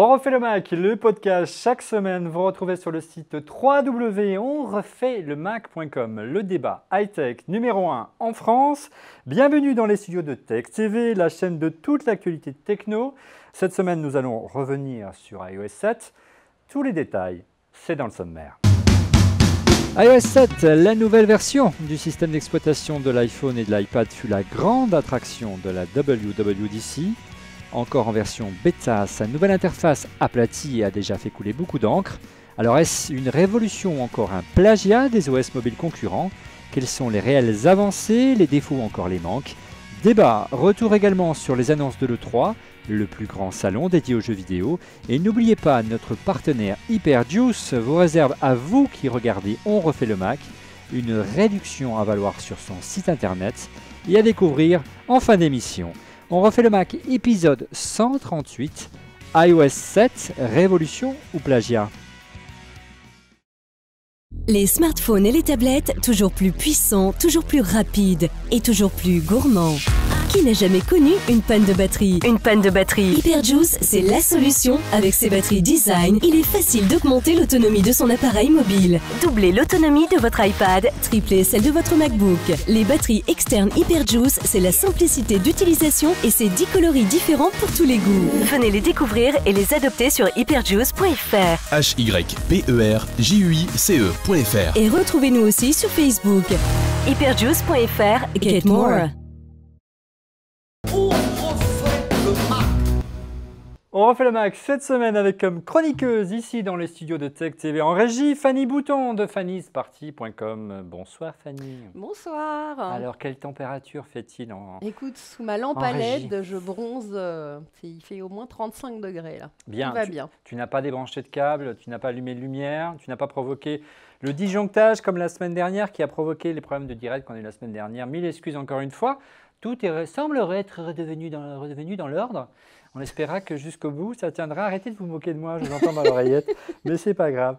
On refait le Mac, le podcast chaque semaine. Vous retrouvez sur le site www.onrefaitLemac.com. Le débat high-tech numéro 1 en France. Bienvenue dans les studios de Tech TV, la chaîne de toute l'actualité techno. Cette semaine, nous allons revenir sur iOS 7. Tous les détails, c'est dans le sommaire. iOS 7, la nouvelle version du système d'exploitation de l'iPhone et de l'iPad fut la grande attraction de la WWDC. Encore en version bêta, sa nouvelle interface aplatie a déjà fait couler beaucoup d'encre. Alors est-ce une révolution ou encore un plagiat des OS mobiles concurrents? Quelles sont les réelles avancées, les défauts ou encore les manques? Débat, retour également sur les annonces de l'E3, le plus grand salon dédié aux jeux vidéo. Et n'oubliez pas, notre partenaire Hyperjuice vous réserve à vous qui regardez On refait le Mac une réduction à valoir sur son site internet et à découvrir en fin d'émission. On refait le Mac, épisode 138, iOS 7, révolution ou plagiat? Les smartphones et les tablettes, toujours plus puissants, toujours plus rapides et toujours plus gourmands. Qui n'a jamais connu une panne de batterie? Une panne de batterie. Hyperjuice, c'est la solution. Avec ses batteries design, il est facile d'augmenter l'autonomie de son appareil mobile. Doublez l'autonomie de votre iPad, triplez celle de votre MacBook. Les batteries externes Hyperjuice, c'est la simplicité d'utilisation et ses 10 coloris différents pour tous les goûts. Venez les découvrir et les adopter sur hyperjuice.fr. hyperjuice.fr. Et retrouvez-nous aussi sur Facebook. hyperjuice.fr. Get more. On refait le Mac cette semaine avec comme chroniqueuse ici dans les studios de Tech TV en régie Fanny Bouton de fannysparty.com. Bonsoir Fanny. Bonsoir. Alors quelle température fait-il en... Écoute, sous ma lampe en à régie. LED, je bronze. Il fait au moins 35 degrés là. Bien, Tout va bien. Tu n'as pas débranché de câble, tu n'as pas allumé de lumière, tu n'as pas provoqué le disjonctage comme la semaine dernière qui a provoqué les problèmes de direct qu'on a eu la semaine dernière. Mille excuses encore une fois. Semblerait être redevenu dans l'ordre. On espéra que jusqu'au bout, ça tiendra. Arrêtez de vous moquer de moi, je vous entends dans l'oreillette, mais c'est pas grave.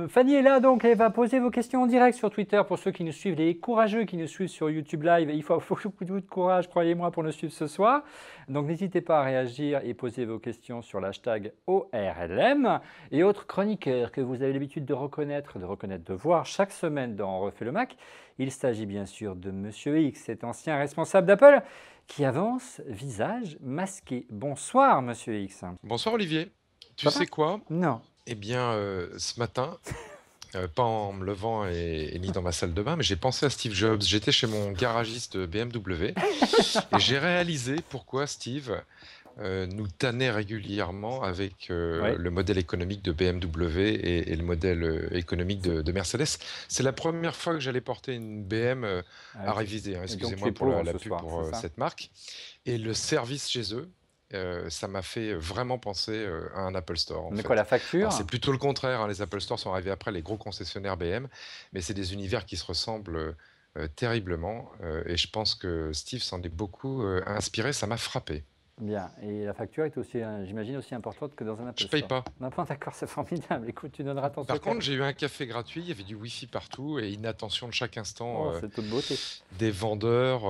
Fanny est là, donc elle va poser vos questions en direct sur Twitter pour ceux qui nous suivent, les courageux qui nous suivent sur YouTube Live. Il faut beaucoup de courage, croyez-moi, pour nous suivre ce soir. Donc n'hésitez pas à réagir et poser vos questions sur l'hashtag ORLM. Et autres chroniqueurs que vous avez l'habitude de reconnaître, de voir chaque semaine dans On refait le Mac. Il s'agit bien sûr de Monsieur X, cet ancien responsable d'Apple, qui avance, visage masqué. Bonsoir, Monsieur X. Bonsoir Olivier. Tu Ça va? sais quoi? Non. Eh bien, ce matin, pas en me levant et ni dans ma salle de bain, mais j'ai pensé à Steve Jobs. J'étais chez mon garagiste BMW et j'ai réalisé pourquoi Steve nous tannait régulièrement avec le modèle économique de BMW et le modèle économique de Mercedes. C'est la première fois que j'allais porter une BM à réviser. Excusez-moi pour la pub pour cette marque. Et le service chez eux, ça m'a fait vraiment penser à un Apple Store. Mais quoi, la facture? C'est plutôt le contraire. Hein. Les Apple Store sont arrivés après les gros concessionnaires BM, mais c'est des univers qui se ressemblent terriblement. Et je pense que Steve s'en est beaucoup inspiré. Ça m'a frappé. Bien. Et la facture est aussi, j'imagine, aussi importante que dans un Apple Store. Je paye pas. Non, d'accord, c'est formidable. Écoute, tu donneras ton Par secret. contre, j'ai eu un café gratuit, il y avait du Wi-Fi partout et une attention de chaque instant C'est toute beauté. des vendeurs,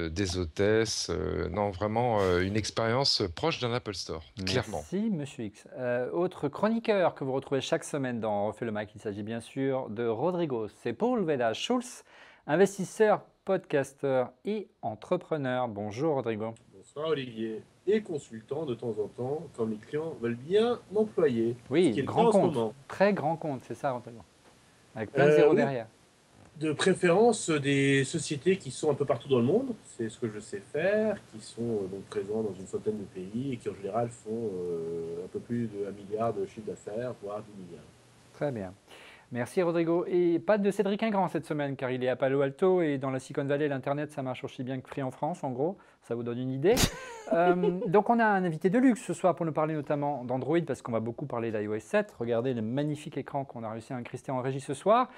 des hôtesses. Non, vraiment une expérience proche d'un Apple Store, clairement. Merci, Monsieur X. Autre chroniqueur que vous retrouvez chaque semaine dans On refait le Mac, il s'agit bien sûr de Rodrigo. C'est Paul Veda-Schulz, investisseur, podcasteur et entrepreneur. Bonjour Rodrigo. Bonsoir Olivier, et consultant de temps en temps quand mes clients veulent bien m'employer. Oui, ce qui est le grand cas en ce compte, moment. très grand compte, c'est ça Rodrigo. Avec plein de zéros Oui. derrière. De préférence des sociétés qui sont un peu partout dans le monde, c'est ce que je sais faire, qui sont donc présents dans une centaine de pays et qui en général font un peu plus de 1 milliard de chiffre d'affaires, voire 10 milliards. Très bien. Merci Rodrigo. Et pas de Cédric Ingrand cette semaine, car il est à Palo Alto et dans la Silicon Valley, l'Internet, ça marche aussi bien que Free en France, en gros. Ça vous donne une idée. Donc on a un invité de luxe ce soir pour nous parler notamment d'Android, parce qu'on va beaucoup parler d'iOS 7. Regardez le magnifique écran qu'on a réussi à incruster en régie ce soir,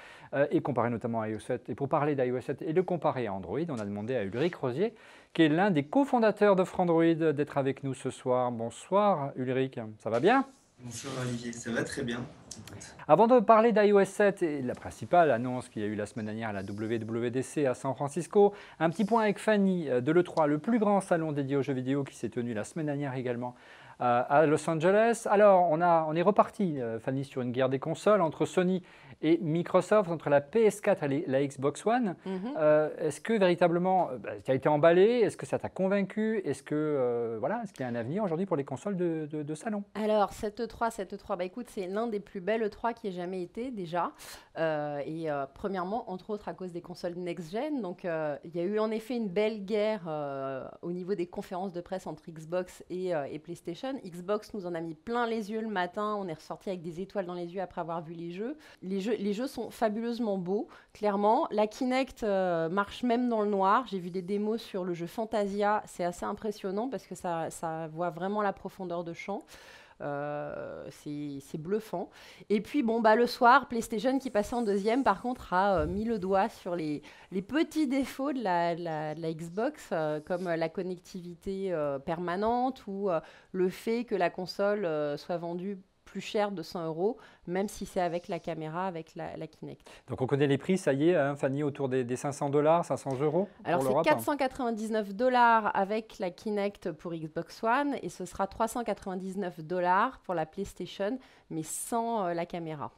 et comparer notamment à iOS 7. Et pour parler d'iOS 7 et le comparer à Android, on a demandé à Ulrich Rosier, qui est l'un des cofondateurs de Frandroid, d'être avec nous ce soir. Bonsoir Ulrich, ça va bien? Bonsoir Olivier, ça va très bien. Avant de parler d'iOS 7 et de la principale annonce qu'il y a eu la semaine dernière à la WWDC à San Francisco, un petit point avec Fanny de l'E3, le plus grand salon dédié aux jeux vidéo qui s'est tenu la semaine dernière également à Los Angeles. Alors, on est reparti, Fanny, sur une guerre des consoles entre Sony et Microsoft, entre la PS4 et la Xbox One. Est-ce que véritablement, tu as été emballé? Est-ce que ça t'a convaincu? Est-ce qu'il y a un avenir aujourd'hui pour les consoles de salon? Alors, cette E3, bah, écoute, c'est l'un des plus belles E3 qui ait jamais été déjà. Premièrement, entre autres, à cause des consoles next-gen. Donc, il y a eu en effet une belle guerre au niveau des conférences de presse entre Xbox et PlayStation. Xbox nous en a mis plein les yeux le matin. On est ressorti avec des étoiles dans les yeux après avoir vu les jeux. Les jeux sont fabuleusement beaux, clairement. La Kinect marche même dans le noir. J'ai vu des démos sur le jeu Fantasia. C'est assez impressionnant parce que ça voit vraiment la profondeur de champ. C'est bluffant. Et puis, le soir, PlayStation qui passait en deuxième, par contre, a mis le doigt sur les petits défauts de la Xbox, comme la connectivité permanente ou le fait que la console soit vendue plus cher de 100 €, même si c'est avec la caméra, avec la Kinect. Donc on connaît les prix, ça y est, hein, Fanny, autour des $500, 500 €. Alors c'est $499 avec la Kinect pour Xbox One et ce sera $399 pour la PlayStation, mais sans la caméra.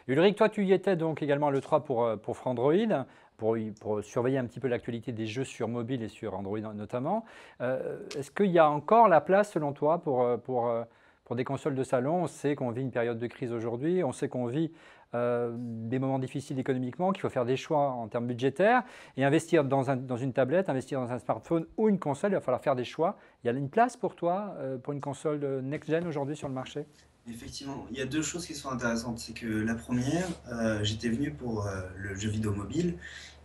Ulrich, toi tu y étais donc également à l'E3 pour Frandroid, pour surveiller un petit peu l'actualité des jeux sur mobile et sur Android notamment. Est-ce qu'il y a encore la place selon toi pour des consoles de salon? On sait qu'on vit une période de crise aujourd'hui, on sait qu'on vit des moments difficiles économiquement, qu'il faut faire des choix en termes budgétaires et investir dans une tablette, investir dans un smartphone ou une console, il va falloir faire des choix. Il y a une place pour toi, pour une console next-gen aujourd'hui sur le marché? Effectivement, il y a deux choses qui sont intéressantes. C'est que la première, j'étais venu pour le jeu vidéo mobile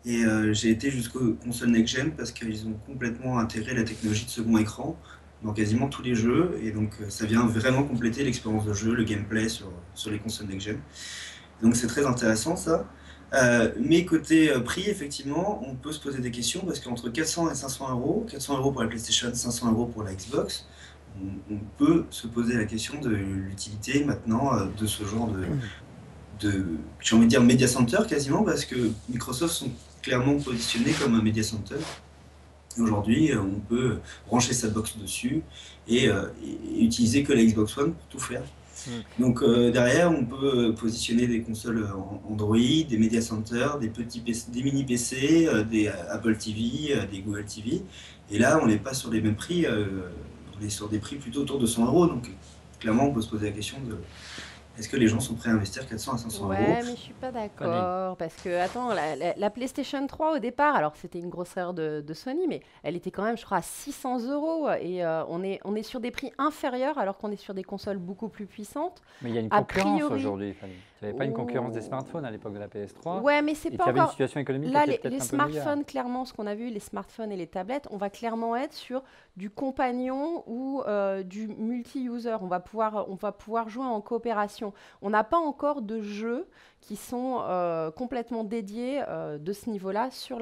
et j'ai été jusqu'aux consoles next-gen parce qu'ils ont complètement intégré la technologie de second écran dans quasiment tous les jeux, et donc ça vient vraiment compléter l'expérience de jeu, le gameplay sur les consoles next-gen. Donc c'est très intéressant ça. Mais côté prix, effectivement, on peut se poser des questions parce qu'entre 400 et 500 €, 400 € pour la PlayStation, 500 € pour la Xbox, on peut se poser la question de l'utilité maintenant de ce genre j'ai envie de dire media center quasiment, parce que Microsoft sont clairement positionnés comme un media center. Aujourd'hui, on peut brancher sa box dessus et utiliser que la Xbox One pour tout faire. Donc derrière, on peut positionner des consoles Android, des media centers, des petits PC, des mini PC, des Apple TV, des Google TV. Et là, on n'est pas sur les mêmes prix, on est sur des prix plutôt autour de 100 €. Donc clairement, on peut se poser la question de est-ce que les gens sont prêts à investir 400 à 500 €? Ouais, mais je suis pas d'accord. Parce que, attends, la PlayStation 3 au départ, alors c'était une grosse erreur de Sony, mais elle était quand même, je crois, à 600 €. Et on est sur des prix inférieurs alors qu'on est sur des consoles beaucoup plus puissantes. Mais il y a une concurrence aujourd'hui, Fanny. Tu n'avais pas une concurrence des smartphones à l'époque de la PS3. Ouais, mais c'est pas encore... une encore... situation économique Là, qui était les peut-être un peu meilleure. smartphones, clairement, ce qu'on a vu, les smartphones et les tablettes, on va clairement être sur du compagnon ou du multi-user. On va pouvoir jouer en coopération. On n'a pas encore de jeux qui sont complètement dédiés de ce niveau-là sur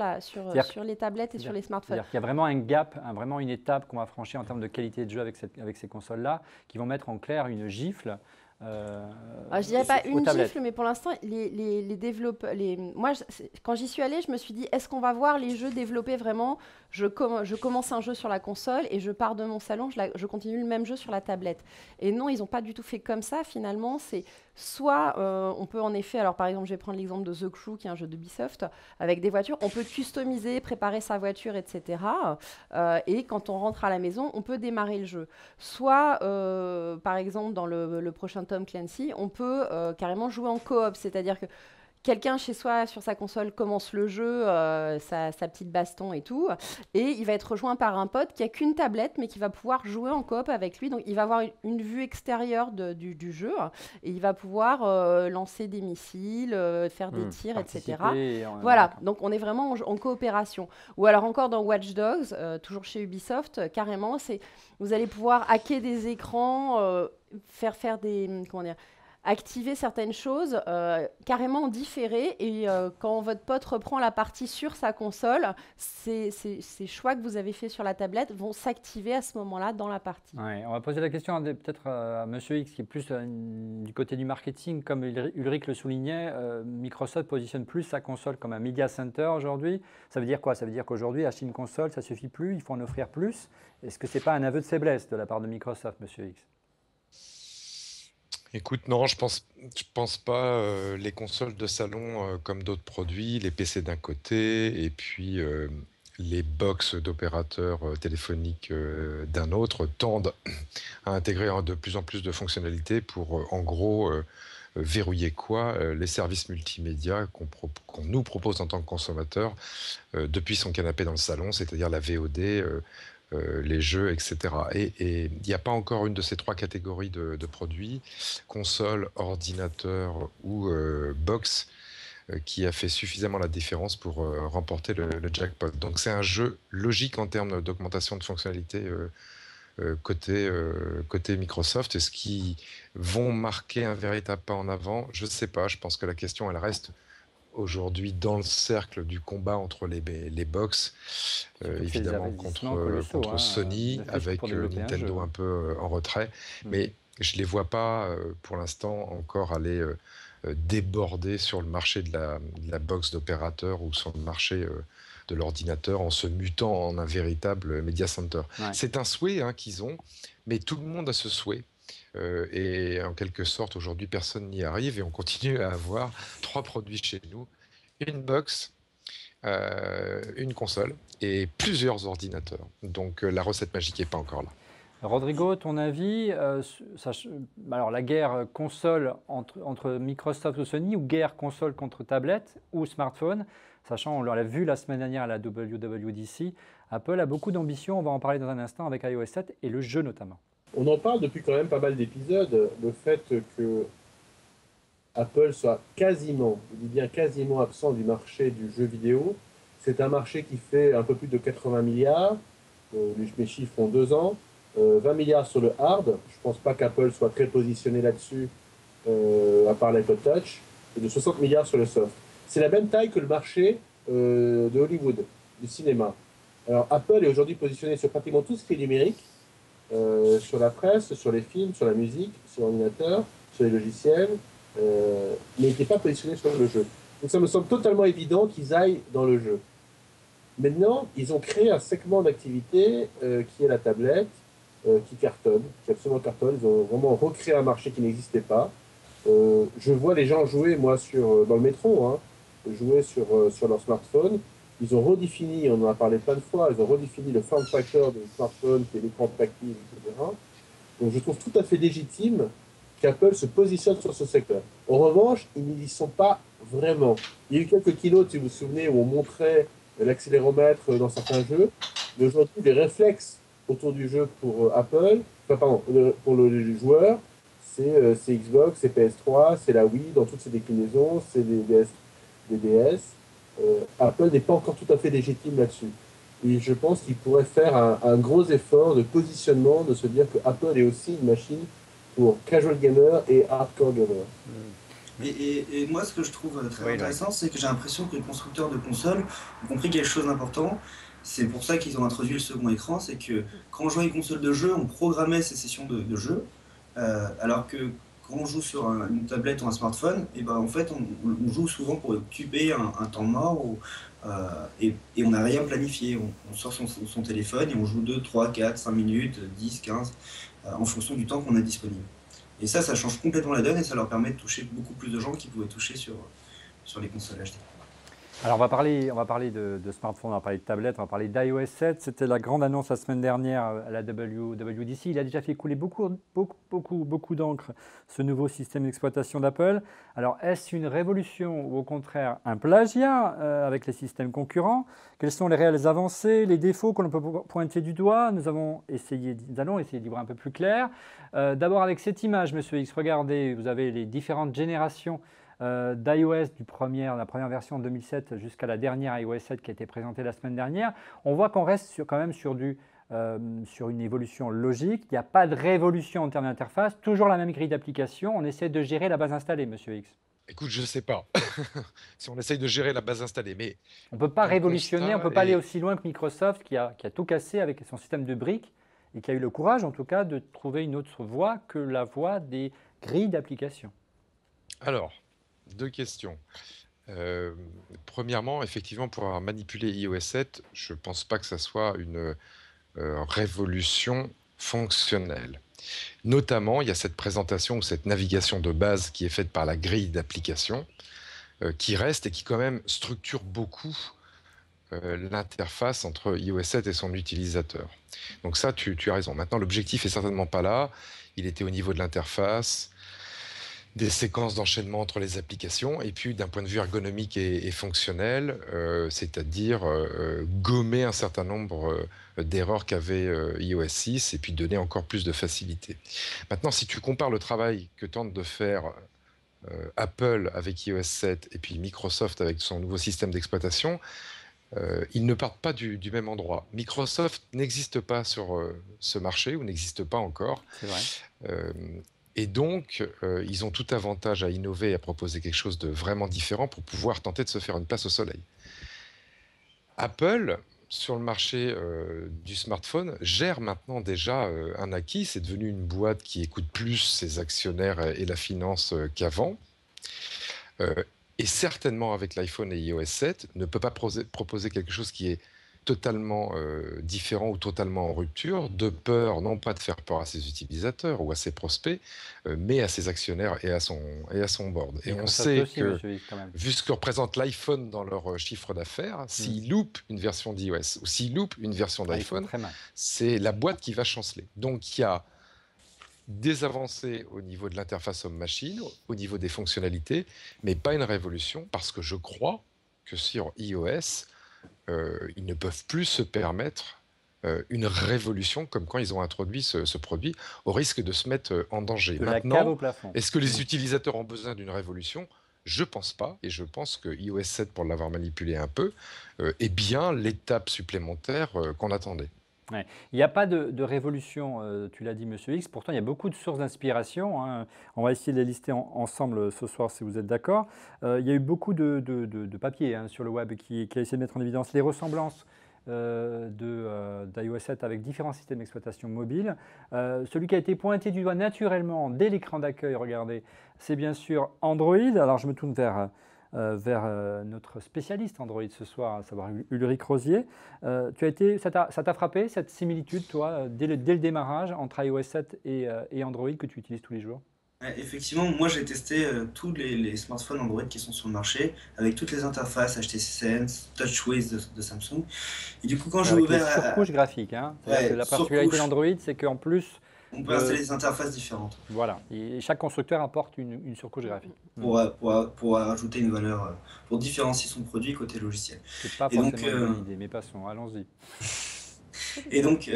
les tablettes et sur les smartphones. C'est-à-dire qu'il y a vraiment un gap, vraiment une étape qu'on va franchir en termes de qualité de jeu avec ces consoles-là, qui vont mettre en clair une gifle. Je dirais pas une gifle, mais pour l'instant, les développeurs, moi, quand j'y suis allée, je me suis dit, est-ce qu'on va voir les jeux développés vraiment? Je commence un jeu sur la console et je pars de mon salon, je continue le même jeu sur la tablette. Et non, ils n'ont pas du tout fait comme ça, finalement. C'est soit, on peut en effet, alors par exemple, je vais prendre l'exemple de The Crew, qui est un jeu d'Ubisoft, avec des voitures, on peut customiser, préparer sa voiture, etc. Et quand on rentre à la maison, on peut démarrer le jeu. Soit, par exemple, dans le prochain Tom Clancy, on peut carrément jouer en coop, c'est-à-dire que quelqu'un chez soi, sur sa console, commence le jeu, sa petite baston et tout, et il va être rejoint par un pote qui n'a qu'une tablette, mais qui va pouvoir jouer en coop avec lui. Donc, il va avoir une vue extérieure du jeu, et il va pouvoir lancer des missiles, faire des tirs, etc. Voilà, donc on est vraiment en coopération. Ou alors encore dans Watch Dogs, toujours chez Ubisoft, carrément, vous allez pouvoir hacker des écrans, faire des... Comment dire, activer certaines choses carrément en différé et quand votre pote reprend la partie sur sa console, ces choix que vous avez fait sur la tablette vont s'activer à ce moment-là dans la partie. Ouais, on va poser la question peut-être à Monsieur X qui est plus du côté du marketing, comme Ulrich le soulignait, Microsoft positionne plus sa console comme un media center aujourd'hui. Ça veut dire quoi? Ça veut dire qu'aujourd'hui acheter une console ça suffit plus, il faut en offrir plus. Est-ce que c'est pas un aveu de faiblesse de la part de Microsoft, Monsieur X? Écoute, non, je pense pas. Les consoles de salon, comme d'autres produits, les PC d'un côté, et puis les box d'opérateurs téléphoniques d'un autre, tendent à intégrer de plus en plus de fonctionnalités pour, en gros, verrouiller quoi? Les services multimédia qu'on nous propose en tant que consommateurs depuis son canapé dans le salon, c'est-à-dire la VOD. Les jeux, etc. Et il n'y a pas encore une de ces trois catégories de produits, console, ordinateur ou box, qui a fait suffisamment la différence pour remporter le jackpot. Donc c'est un jeu logique en termes d'augmentation de fonctionnalités côté Microsoft. Est-ce qu'ils vont marquer un véritable pas en avant? Je ne sais pas, je pense que la question elle reste aujourd'hui dans le cercle du combat entre les box, évidemment contre Sony, avec Nintendo un peu en retrait, mais je ne les vois pas pour l'instant encore aller déborder sur le marché de la box d'opérateur ou sur le marché de l'ordinateur en se mutant en un véritable media center. Ouais. C'est un souhait qu'ils ont, mais tout le monde a ce souhait. Et en quelque sorte, aujourd'hui, personne n'y arrive et on continue à avoir 3 produits chez nous, une box, une console et plusieurs ordinateurs. Donc la recette magique n'est pas encore là. Rodrigo, ton avis, alors la guerre console entre Microsoft ou Sony, ou guerre console contre tablette ou smartphone, sachant, on l'a vu la semaine dernière à la WWDC, Apple a beaucoup d'ambition, on va en parler dans un instant avec iOS 7 et le jeu notamment. On en parle depuis quand même pas mal d'épisodes, le fait que Apple soit quasiment, je dis bien quasiment absent du marché du jeu vidéo. C'est un marché qui fait un peu plus de 80 milliards, mes chiffres ont 2 ans, 20 milliards sur le hard. Je ne pense pas qu'Apple soit très positionné là-dessus, à part l'Apple Touch, et de 60 milliards sur le soft. C'est la même taille que le marché de Hollywood, du cinéma. Alors Apple est aujourd'hui positionné sur pratiquement tout ce qui est numérique, sur la presse, sur les films, sur la musique, sur l'ordinateur, sur les logiciels, mais il n'était pas positionné sur le jeu. Donc ça me semble totalement évident qu'ils aillent dans le jeu. Maintenant, ils ont créé un segment d'activité qui est la tablette, qui cartonne, qui absolument cartonne. Ils ont vraiment recréé un marché qui n'existait pas. Je vois les gens jouer, moi, dans le métro, jouer sur leur smartphone. Ils ont redéfini, on en a parlé plein de fois, ils ont redéfini le form factor du smartphone, qui est l'écran tactile, etc. Donc je trouve tout à fait légitime qu'Apple se positionne sur ce secteur. En revanche, ils n'y sont pas vraiment. Il y a eu quelques keynotes, si vous vous souvenez, où on montrait l'accéléromètre dans certains jeux. Mais aujourd'hui, les réflexes autour du jeu pour Apple, pour les joueurs, c'est Xbox, c'est PS3, c'est la Wii dans toutes ses déclinaisons, c'est des DS. Apple n'est pas encore tout à fait légitime là-dessus. Et je pense qu'il pourrait faire un gros effort de positionnement, de se dire que Apple est aussi une machine pour casual gamer et hardcore gamer. Et moi, ce que je trouve très intéressant, c'est que j'ai l'impression que les constructeurs de consoles ont compris quelque chose d'important. C'est pour ça qu'ils ont introduit le second écran, c'est que quand on jouait à une console de jeu, on programmait ces sessions de jeu, alors que quand on joue sur une tablette ou un smartphone, et ben en fait on joue souvent pour occuper un temps mort et on n'a rien planifié. On sort son téléphone et on joue 2, 3, 4, 5 minutes, 10, 15, en fonction du temps qu'on a disponible. Et ça change complètement la donne et ça leur permet de toucher beaucoup plus de gens qui pouvaient toucher sur les consoles HD. Alors on va parler de smartphone, on va parler de tablette, on va parler d'iOS 7. C'était la grande annonce la semaine dernière à la WWDC. Il a déjà fait couler beaucoup d'encre, ce nouveau système d'exploitation d'Apple. Alors est-ce une révolution ou au contraire un plagiat avec les systèmes concurrents? Quelles sont les réelles avancées, les défauts que l'on peut pointer du doigt? Nous allons essayer d'y voir un peu plus clair. D'abord avec cette image, Monsieur X, regardez, vous avez les différentes générations d'iOS, la première version en 2007 jusqu'à la dernière iOS 7 qui a été présentée la semaine dernière, on voit qu'on reste quand même sur une évolution logique. Il n'y a pas de révolution en termes d'interface, toujours la même grille d'application. On essaie de gérer la base installée, Monsieur X. Écoute, je ne sais pas si on essaye de gérer la base installée, mais on ne peut pas révolutionner, on ne peut pas aller aussi loin que Microsoft qui a tout cassé avec son système de briques et qui a eu le courage, en tout cas, de trouver une autre voie que la voie des grilles d'application. Alors, 2 questions. Premièrement, effectivement, pour avoir manipulé iOS 7, je ne pense pas que ça soit une révolution fonctionnelle. Notamment, il y a cette présentation ou cette navigation de base qui est faite par la grille d'application qui reste et qui quand même structure beaucoup l'interface entre iOS 7 et son utilisateur. Donc ça, tu as raison. Maintenant, l'objectif est certainement pas là. Il était au niveau de l'interface, des séquences d'enchaînement entre les applications, et puis d'un point de vue ergonomique et fonctionnel, c'est-à-dire gommer un certain nombre d'erreurs qu'avait iOS 6 et puis donner encore plus de facilité. Maintenant, si tu compares le travail que tente de faire Apple avec iOS 7 et puis Microsoft avec son nouveau système d'exploitation, ils ne partent pas du même endroit. Microsoft n'existe pas sur ce marché, ou n'existe pas encore. C'est vrai. Et donc, ils ont tout avantage à innover et à proposer quelque chose de vraiment différent pour pouvoir tenter de se faire une place au soleil. Apple, sur le marché du smartphone, gère maintenant déjà un acquis. C'est devenu une boîte qui écoute plus ses actionnaires et la finance qu'avant. Et certainement, avec l'iPhone et iOS 7, ne peut pas proposer quelque chose qui est totalement différent ou totalement en rupture, de peur, non pas de faire peur à ses utilisateurs ou à ses prospects, mais à ses actionnaires et à son board. Et on sait que, vu ce que représente l'iPhone dans leur chiffre d'affaires, s'ils loupent une version d'iOS ou s'ils loupent une version d'iPhone, c'est la boîte qui va chanceler. Donc il y a des avancées au niveau de l'interface homme-machine, au niveau des fonctionnalités, mais pas une révolution, parce que je crois que sur iOS, ils ne peuvent plus se permettre une révolution comme quand ils ont introduit ce produit, au risque de se mettre en danger. Maintenant, est-ce que les utilisateurs ont besoin d'une révolution ? Je ne pense pas, et je pense que iOS 7, pour l'avoir manipulé un peu, est bien l'étape supplémentaire qu'on attendait. Ouais. Il n'y a pas de révolution, tu l'as dit, Monsieur X. Pourtant, il y a beaucoup de sources d'inspiration. Hein. On va essayer de les lister ensemble ce soir, si vous êtes d'accord. Il y a eu beaucoup de papiers sur le web qui a essayé de mettre en évidence les ressemblances d'iOS 7 avec différents systèmes d'exploitation mobile. Celui qui a été pointé du doigt naturellement dès l'écran d'accueil, regardez, c'est bien sûr Android. Alors, je me tourne vers notre spécialiste Android ce soir, à savoir Ulrich Rosier. Ça t'a frappé, cette similitude, toi, dès le démarrage, entre iOS 7 et Android que tu utilises tous les jours ? Effectivement, moi j'ai testé tous les smartphones Android qui sont sur le marché, avec toutes les interfaces HTC Sense, TouchWiz de Samsung. Et du coup, quand j'ai ouvert... Avec les surcouches graphiques, hein. Que la particularité d'Android, c'est qu'en plus... On peut installer des interfaces différentes. Voilà, et chaque constructeur apporte une surcouche graphique. Pour ajouter une valeur, pour différencier son produit côté logiciel. C'est pas forcément une bonne idée, mais passons, allons-y. Et donc,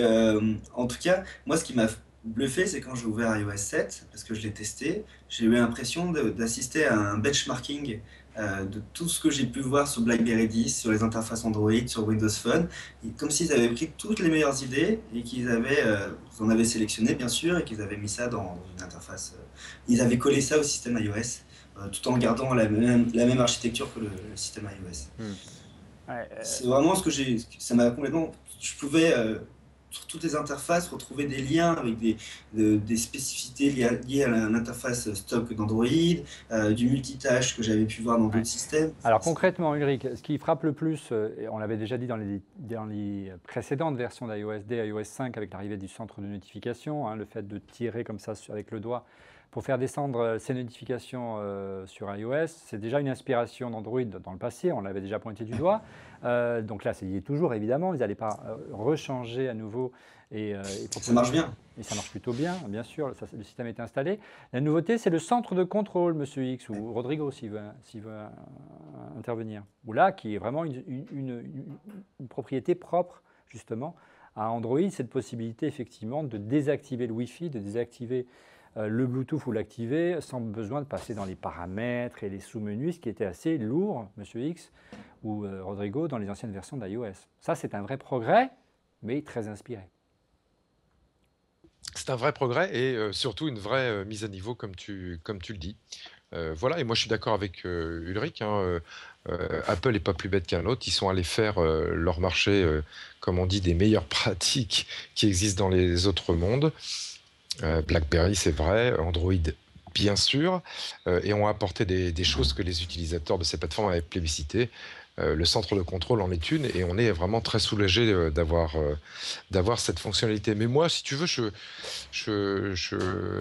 en tout cas, moi ce qui m'a bluffé, c'est quand j'ai ouvert iOS 7, parce que je l'ai testé, j'ai eu l'impression d'assister à un benchmarking de tout ce que j'ai pu voir sur BlackBerry 10, sur les interfaces Android, sur Windows Phone, et comme s'ils avaient pris toutes les meilleures idées et qu'ils en avaient sélectionné bien sûr, et qu'ils avaient mis ça dans une interface. Ils avaient collé ça au système iOS, tout en gardant la même architecture que le système iOS. C'est vraiment ce que ça m'a complètement... Je pouvais... sur toutes les interfaces, retrouver des liens avec des spécificités liées à l'interface stock d'Android, du multitâche que j'avais pu voir dans d'autres systèmes. Alors concrètement, Ulrich, ce qui frappe le plus, et on l'avait déjà dit dans les précédentes versions d'iOS, dès iOS 5 avec l'arrivée du centre de notification, le fait de tirer comme ça avec le doigt pour faire descendre ces notifications sur iOS, c'est déjà une inspiration d'Android dans le passé, on l'avait déjà pointé du doigt. Donc là, ça y est toujours, évidemment, ils n'allaient pas rechanger à nouveau. Ça marche bien. Et ça marche plutôt bien, bien sûr, le système est installé. La nouveauté, c'est le centre de contrôle, Monsieur X, ou Rodrigo, s'il veut intervenir. Ou là, qui est vraiment une propriété propre, justement, à Android, cette possibilité, effectivement, de désactiver le Wi-Fi, de désactiver le Bluetooth, vous l'activez sans besoin de passer dans les paramètres et les sous-menus, ce qui était assez lourd, Monsieur X ou Rodrigo, dans les anciennes versions d'iOS. Ça, c'est un vrai progrès, mais très inspiré. C'est un vrai progrès et surtout une vraie mise à niveau, comme tu le dis. Voilà, et moi je suis d'accord avec Ulrich, hein, Apple n'est pas plus bête qu'un autre, ils sont allés faire leur marché, comme on dit, des meilleures pratiques qui existent dans les autres mondes. BlackBerry, c'est vrai, Android, bien sûr, et ont apporté des choses que les utilisateurs de ces plateformes avaient plébiscitées. Le centre de contrôle en est une, et on est vraiment très soulagé d'avoir cette fonctionnalité. Mais moi, si tu veux, je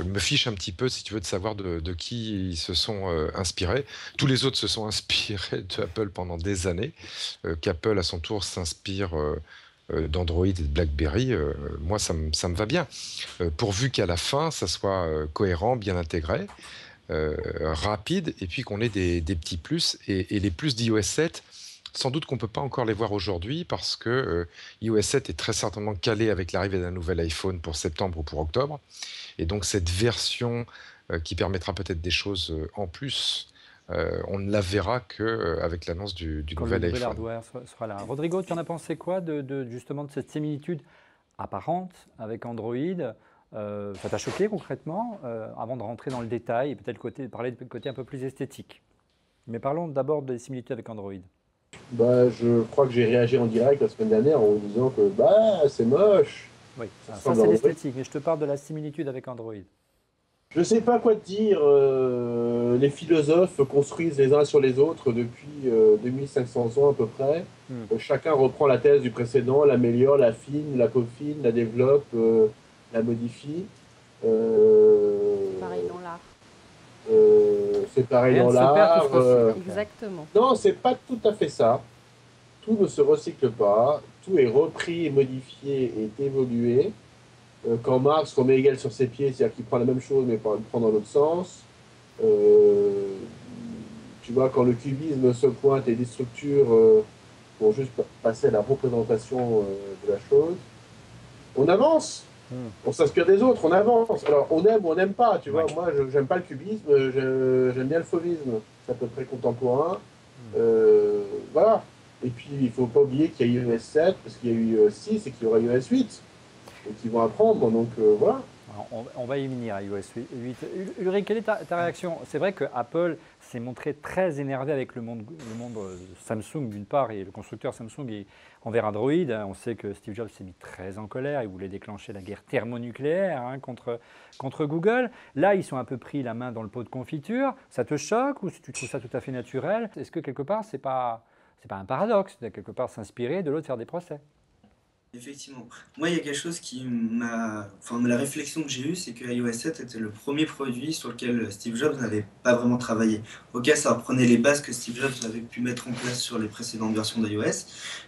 me fiche un petit peu, si tu veux, de savoir de qui ils se sont inspirés. Tous les autres se sont inspirés d'Apple pendant des années. Qu'Apple, à son tour, s'inspire d'Android et de BlackBerry, moi, ça me va bien. Pourvu qu'à la fin, ça soit cohérent, bien intégré, rapide, et puis qu'on ait des petits plus. Et les plus d'iOS 7, sans doute qu'on ne peut pas encore les voir aujourd'hui parce que iOS 7 est très certainement calé avec l'arrivée d'un nouvel iPhone pour septembre ou pour octobre. Et donc cette version qui permettra peut-être des choses en plus, on ne la verra qu'avec l'annonce du nouvel iPhone. Quand le nouvel hardware sera là. Rodrigo, tu en as pensé quoi justement de cette similitude apparente avec Android? Ça t'a choqué concrètement avant de rentrer dans le détail et peut-être parler du côté un peu plus esthétique. Mais parlons d'abord des similitudes avec Android. Je crois que j'ai réagi en direct la semaine dernière en disant que c'est moche. Oui, ça c'est l'esthétique, mais je te parle de la similitude avec Android. Je ne sais pas quoi te dire. Les philosophes construisent les uns sur les autres depuis 2500 ans à peu près. Chacun reprend la thèse du précédent, l'améliore, l'affine, la peaufine, la développe, la modifie. Pareil dans l'art. C'est pareil dans l'art. Exactement. Non, c'est pas tout à fait ça. Tout ne se recycle pas. Tout est repris, modifié et évolué. Quand Marx remet Hegel sur ses pieds, c'est-à-dire qu'il prend la même chose mais il prend dans l'autre sens. Tu vois, quand le cubisme se pointe et des structures pour juste passer à la représentation de la chose, on avance. On s'inspire des autres, on avance. Alors, on aime ou on n'aime pas, tu vois. Moi, j'aime pas le cubisme, j'aime bien le fauvisme. C'est à peu près contemporain. Voilà. Et puis, il ne faut pas oublier qu'il y a iOS 7, parce qu'il y a eu 6 et qu'il y aura iOS 8. Donc, ils vont apprendre, donc voilà. Alors, on va y venir à iOS 8. Ulrich, quelle est ta réaction? C'est vrai que Apple s'est montré très énervé avec le monde Samsung d'une part et le constructeur Samsung envers Android. On sait que Steve Jobs s'est mis très en colère, il voulait déclencher la guerre thermonucléaire contre Google. Là, ils sont un peu pris la main dans le pot de confiture. Ça te choque ou tu trouves ça tout à fait naturel? Est-ce que quelque part, c'est pas un paradoxe de quelque part s'inspirer, de l'autre faire des procès? Effectivement. Moi, il y a quelque chose qui m'a... Enfin, la réflexion que j'ai eue, c'est que iOS 7 était le premier produit sur lequel Steve Jobs n'avait pas vraiment travaillé. Ok, ça reprenait les bases que Steve Jobs avait pu mettre en place sur les précédentes versions d'iOS,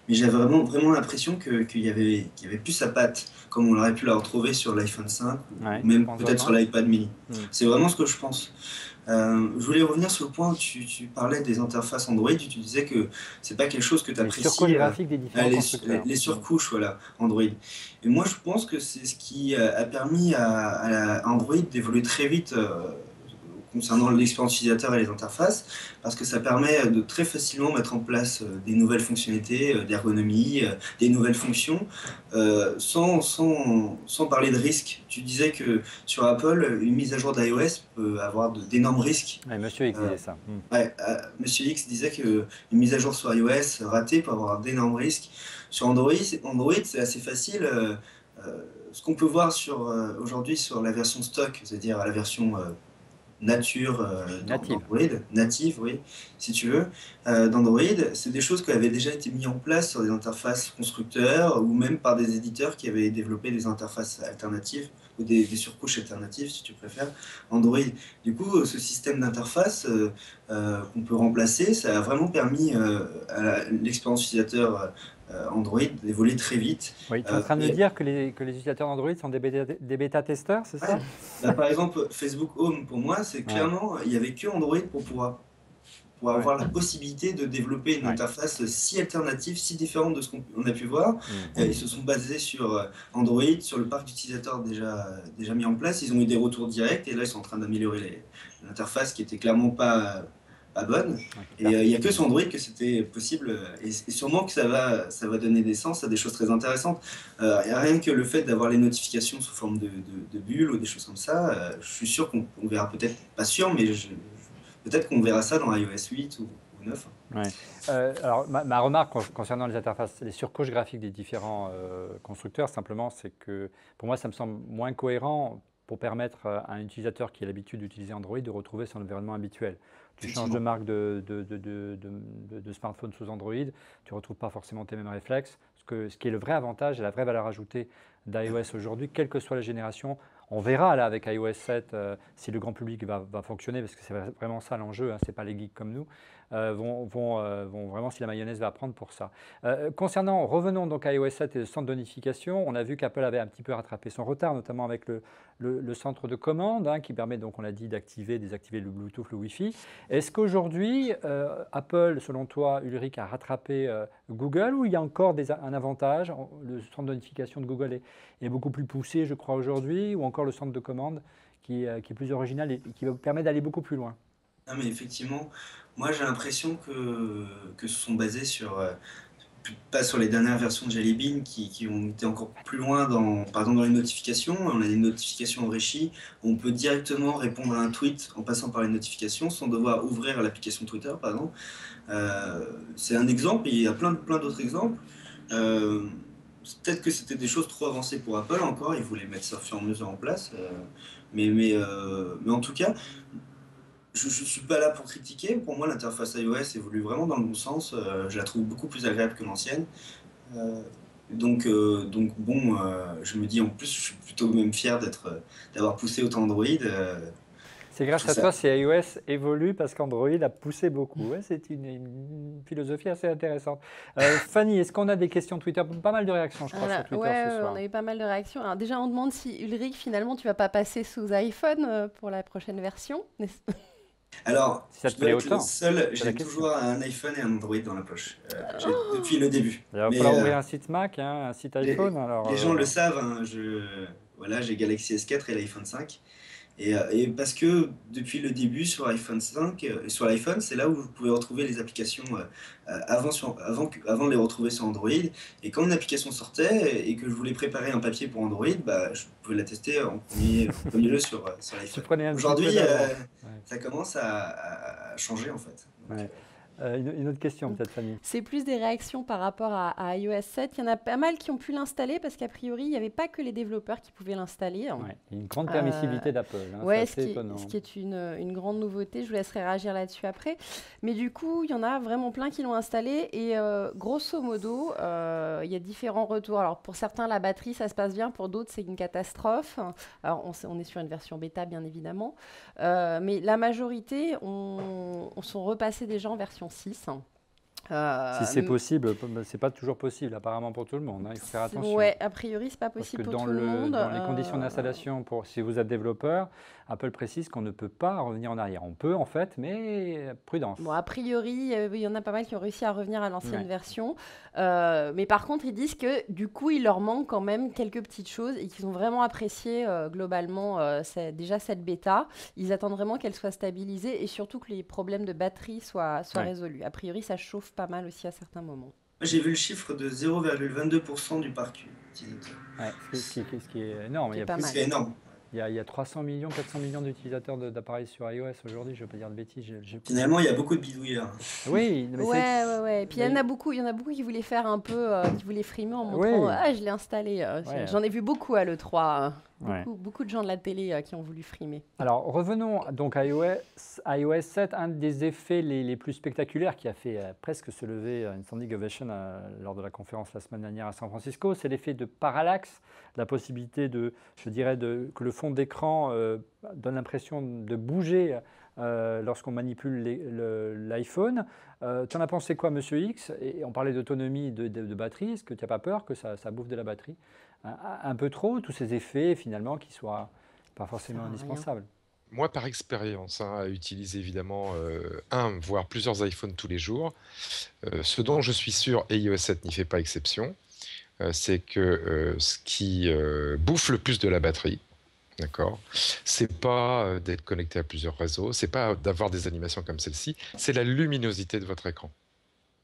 mais j'avais vraiment l'impression qu'il y avait plus sa patte, comme on aurait pu la retrouver sur l'iPhone 5, ou même peut-être sur l'iPad mini. C'est vraiment ce que je pense. Je voulais revenir sur le point où tu parlais des interfaces Android, tu disais que c'est pas quelque chose que tu apprécies. Les surcouches graphiques des différents constructeurs. Les surcouches, voilà, Android. Et moi, je pense que c'est ce qui a permis à Android d'évoluer très vite concernant l'expérience utilisateur et les interfaces, parce que ça permet de très facilement mettre en place des nouvelles fonctionnalités d'ergonomie, des nouvelles fonctions, sans parler de risques. Tu disais que sur Apple, une mise à jour d'iOS peut avoir d'énormes risques. Ouais, Monsieur X disait ça. Monsieur X disait qu'une mise à jour sur iOS ratée peut avoir d'énormes risques. Sur Android, c'est assez facile. Ce qu'on peut voir aujourd'hui sur la version stock, c'est-à-dire la version native, oui, si tu veux, d'Android, c'est des choses qui avaient déjà été mises en place sur des interfaces constructeurs ou même par des éditeurs qui avaient développé des interfaces alternatives ou des surcouches alternatives, si tu préfères, Android. Du coup, ce système d'interface qu'on peut remplacer, ça a vraiment permis à l'expérience utilisateur Android d'évoluer très vite. Oui, tu es en train de dire que les utilisateurs d'Android sont des bêta-testeurs, c'est ça? Par exemple, Facebook Home, pour moi, c'est clairement, il n'y avait que Android pour pour avoir la possibilité de développer une interface si alternative, si différente de ce qu'on a pu voir. Ils se sont basés sur Android, sur le parc d'utilisateurs déjà mis en place. Ils ont eu des retours directs et là, ils sont en train d'améliorer l'interface qui était clairement pas bonne. Et il n'y a que sur Android que c'était possible. Et sûrement que ça va donner naissance à des choses très intéressantes. Rien que le fait d'avoir les notifications sous forme de bulles ou des choses comme ça, je suis sûr qu'on verra peut-être, pas sûr, mais peut-être qu'on verra ça dans iOS 8 ou 9. Ouais. Alors, ma remarque concernant les interfaces, les surcouches graphiques des différents constructeurs, simplement, c'est que pour moi, ça me semble moins cohérent pour permettre à un utilisateur qui a l'habitude d'utiliser Android de retrouver son environnement habituel. Tu changes de marque de smartphone sous Android, tu ne retrouves pas forcément tes mêmes réflexes. Ce qui est le vrai avantage et la vraie valeur ajoutée d'iOS aujourd'hui, quelle que soit la génération. On verra là avec iOS 7 si le grand public va fonctionner, parce que c'est vraiment ça l'enjeu, ce n'est pas les geeks comme nous, vont vraiment si la mayonnaise va prendre pour ça. Revenons donc à iOS 7 et le centre de notification. On a vu qu'Apple avait un petit peu rattrapé son retard, notamment avec le centre de commande qui permet, donc on l'a dit, d'activer, désactiver le Bluetooth, le Wi-Fi. Est-ce qu'aujourd'hui, Apple, selon toi, Ulrich, a rattrapé Google, ou il y a encore un avantage? Le centre de notification de Google est beaucoup plus poussé, je crois, aujourd'hui, ou encore le centre de commande qui est plus original et qui va vous permettre d'aller beaucoup plus loin? Non, mais effectivement, moi j'ai l'impression que ce sont basés pas sur les dernières versions de Jelly Bean qui ont été encore plus loin par exemple dans les notifications. On a des notifications enrichies, on peut directement répondre à un tweet en passant par les notifications sans devoir ouvrir l'application Twitter par exemple. C'est un exemple, et il y a plein d'autres exemples. Peut-être que c'était des choses trop avancées pour Apple encore, ils voulaient mettre ça au fur et à mesure en place. Mais en tout cas, je ne suis pas là pour critiquer. Pour moi, l'interface iOS évolue vraiment dans le bon sens. Je la trouve beaucoup plus agréable que l'ancienne. Donc bon, je me dis, en plus, je suis plutôt même fier d'avoir poussé autant Android. C'est grâce à toi si iOS évolue, parce qu'Android a poussé beaucoup. Ouais, c'est une philosophie assez intéressante. Fanny, est-ce qu'on a des questions Twitter? Pas mal de réactions, je crois, sur Twitter ce soir. On a eu pas mal de réactions. Alors, déjà, on demande si Ulrich, finalement, tu ne vas pas passer sous iPhone pour la prochaine version. Alors, si ça te plaît autant, j'ai toujours un iPhone et un Android dans la poche, depuis le début. Il va falloir ouvrir un site Mac, un site iPhone. Les gens le savent, j'ai Galaxy S4 et l'iPhone 5. Et parce que depuis le début sur iPhone 5, sur l'iPhone, c'est là où vous pouvez retrouver les applications avant de les retrouver sur Android. Et quand une application sortait et que je voulais préparer un papier pour Android, je pouvais la tester en premier lieu sur l'iPhone. Aujourd'hui, ça commence à changer en fait. Ouais. Une autre question peut-être, Fanny. C'est plus des réactions par rapport à iOS 7. Il y en a pas mal qui ont pu l'installer parce qu'a priori, il n'y avait pas que les développeurs qui pouvaient l'installer. Ouais, une grande permissivité d'Apple. Ce qui est une grande nouveauté. Je vous laisserai réagir là-dessus après. Mais du coup, il y en a vraiment plein qui l'ont installé. Et grosso modo, il y a différents retours. Alors pour certains, la batterie, ça se passe bien. Pour d'autres, c'est une catastrophe. Alors on est sur une version bêta, bien évidemment. Mais la majorité sont repassés déjà en version 6. Si c'est possible, c'est pas toujours possible apparemment pour tout le monde. Il faut faire attention. Ouais, a priori, c'est pas possible pour tout le monde. Dans les conditions d'installation, si vous êtes développeur, Apple précise qu'on ne peut pas revenir en arrière. On peut en fait, mais prudence. Bon, a priori, il y en a pas mal qui ont réussi à revenir à l'ancienne version. Mais par contre, ils disent que du coup, il leur manque quand même quelques petites choses et qu'ils ont vraiment apprécié globalement déjà cette bêta. Ils attendent vraiment qu'elle soit stabilisée et surtout que les problèmes de batterie soient résolus. A priori, ça chauffe pas mal aussi à certains moments. J'ai vu le chiffre de 0,22% du parc utilisateur. Ouais, ce qui est énorme. C'est énorme. Il y a 300 millions, 400 millions d'utilisateurs d'appareils sur iOS aujourd'hui, je ne veux pas dire de bêtises. Finalement, il y a beaucoup de bidouilleurs. Oui, mais ouais. Puis il y en a beaucoup qui voulaient faire un peu, qui voulaient frimer en montrant je l'ai installé. J'en ai vu beaucoup à l'E3. Beaucoup de gens de la télé qui ont voulu frimer. Alors revenons donc à iOS 7. Un des effets les plus spectaculaires qui a fait presque se lever une standing ovation lors de la conférence la semaine dernière à San Francisco, c'est l'effet de parallaxe, la possibilité que le fond d'écran donne l'impression de bouger lorsqu'on manipule l'iPhone. Tu en as pensé quoi, Monsieur X? Et on parlait d'autonomie de batterie. Est-ce que tu n'as pas peur que ça bouffe de la batterie un peu trop, tous ces effets finalement qui ne soient pas forcément indispensables? moi, par expérience, à utiliser évidemment un, voire plusieurs iPhones tous les jours, ce dont je suis sûr, et iOS 7 n'y fait pas exception, c'est que ce qui bouffe le plus de la batterie, d'accord, c'est pas d'être connecté à plusieurs réseaux, c'est pas d'avoir des animations comme celle-ci, c'est la luminosité de votre écran.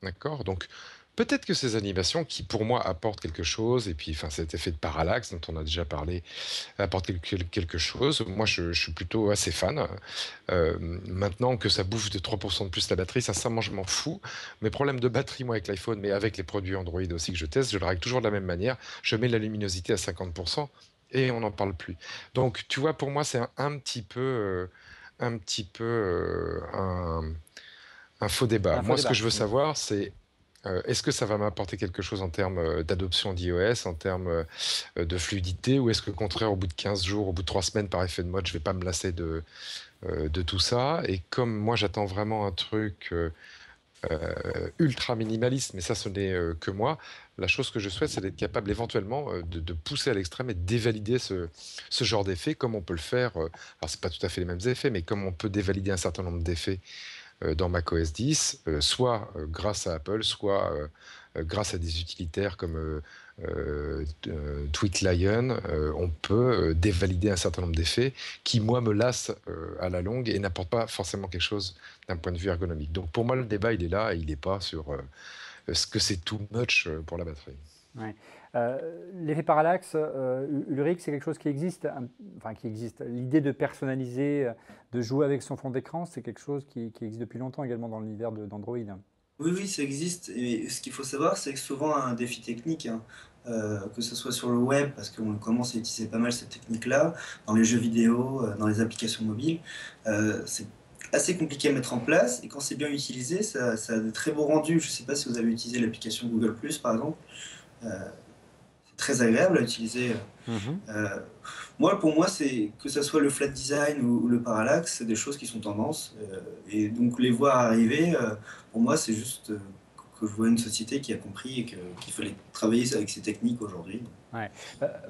D'accord? Donc, peut-être que ces animations, qui pour moi apportent quelque chose, et puis enfin, cet effet de parallaxe dont on a déjà parlé, apporte quelque chose. Moi, je suis plutôt assez fan. Maintenant que ça bouffe de 3% de plus la batterie, sincèrement, je m'en fous. Mes problèmes de batterie, moi, avec l'iPhone, mais avec les produits Android aussi que je teste, je le règle toujours de la même manière. Je mets la luminosité à 50% et on n'en parle plus. Donc, tu vois, pour moi, c'est un petit peu, un faux débat. Moi, ce que je veux savoir, c'est est-ce que ça va m'apporter quelque chose en termes d'adoption d'iOS, en termes de fluidité, ou est-ce que, au contraire, au bout de 15 jours, au bout de 3 semaines, par effet de mode, je ne vais pas me lasser de tout ça? Et comme moi, j'attends vraiment un truc ultra minimaliste, mais ça, ce n'est que moi, la chose que je souhaite, c'est d'être capable éventuellement de pousser à l'extrême et de dévalider ce genre d'effet, comme on peut le faire. Alors, ce n'est pas tout à fait les mêmes effets, mais comme on peut dévalider un certain nombre d'effets dans macOS 10, soit grâce à Apple, soit grâce à des utilitaires comme TweetLion, on peut dévalider un certain nombre d'effets qui, moi, me lassent à la longue et n'apportent pas forcément quelque chose d'un point de vue ergonomique. Donc pour moi, le débat, il est là et il n'est pas sur ce que c'est too much pour la batterie. Ouais. L'effet parallaxe, Ulrich, c'est quelque chose qui existe. Enfin, qui existe. L'idée de personnaliser, de jouer avec son fond d'écran, c'est quelque chose qui existe depuis longtemps également dans l'univers d'Android. Oui, oui, ça existe. Et ce qu'il faut savoir, c'est que souvent un défi technique, que ce soit sur le web, parce qu'on commence à utiliser pas mal cette technique-là, dans les jeux vidéo, dans les applications mobiles, c'est assez compliqué à mettre en place. Et quand c'est bien utilisé, ça a de très beaux rendus. Je ne sais pas si vous avez utilisé l'application Google+, par exemple. C'est très agréable à utiliser. Pour moi, c'est que ce soit le flat design ou le parallaxe, c'est des choses qui sont tendances. Et donc les voir arriver, pour moi, c'est juste que je vois une société qui a compris et qu'il fallait travailler avec ces techniques aujourd'hui. Ouais.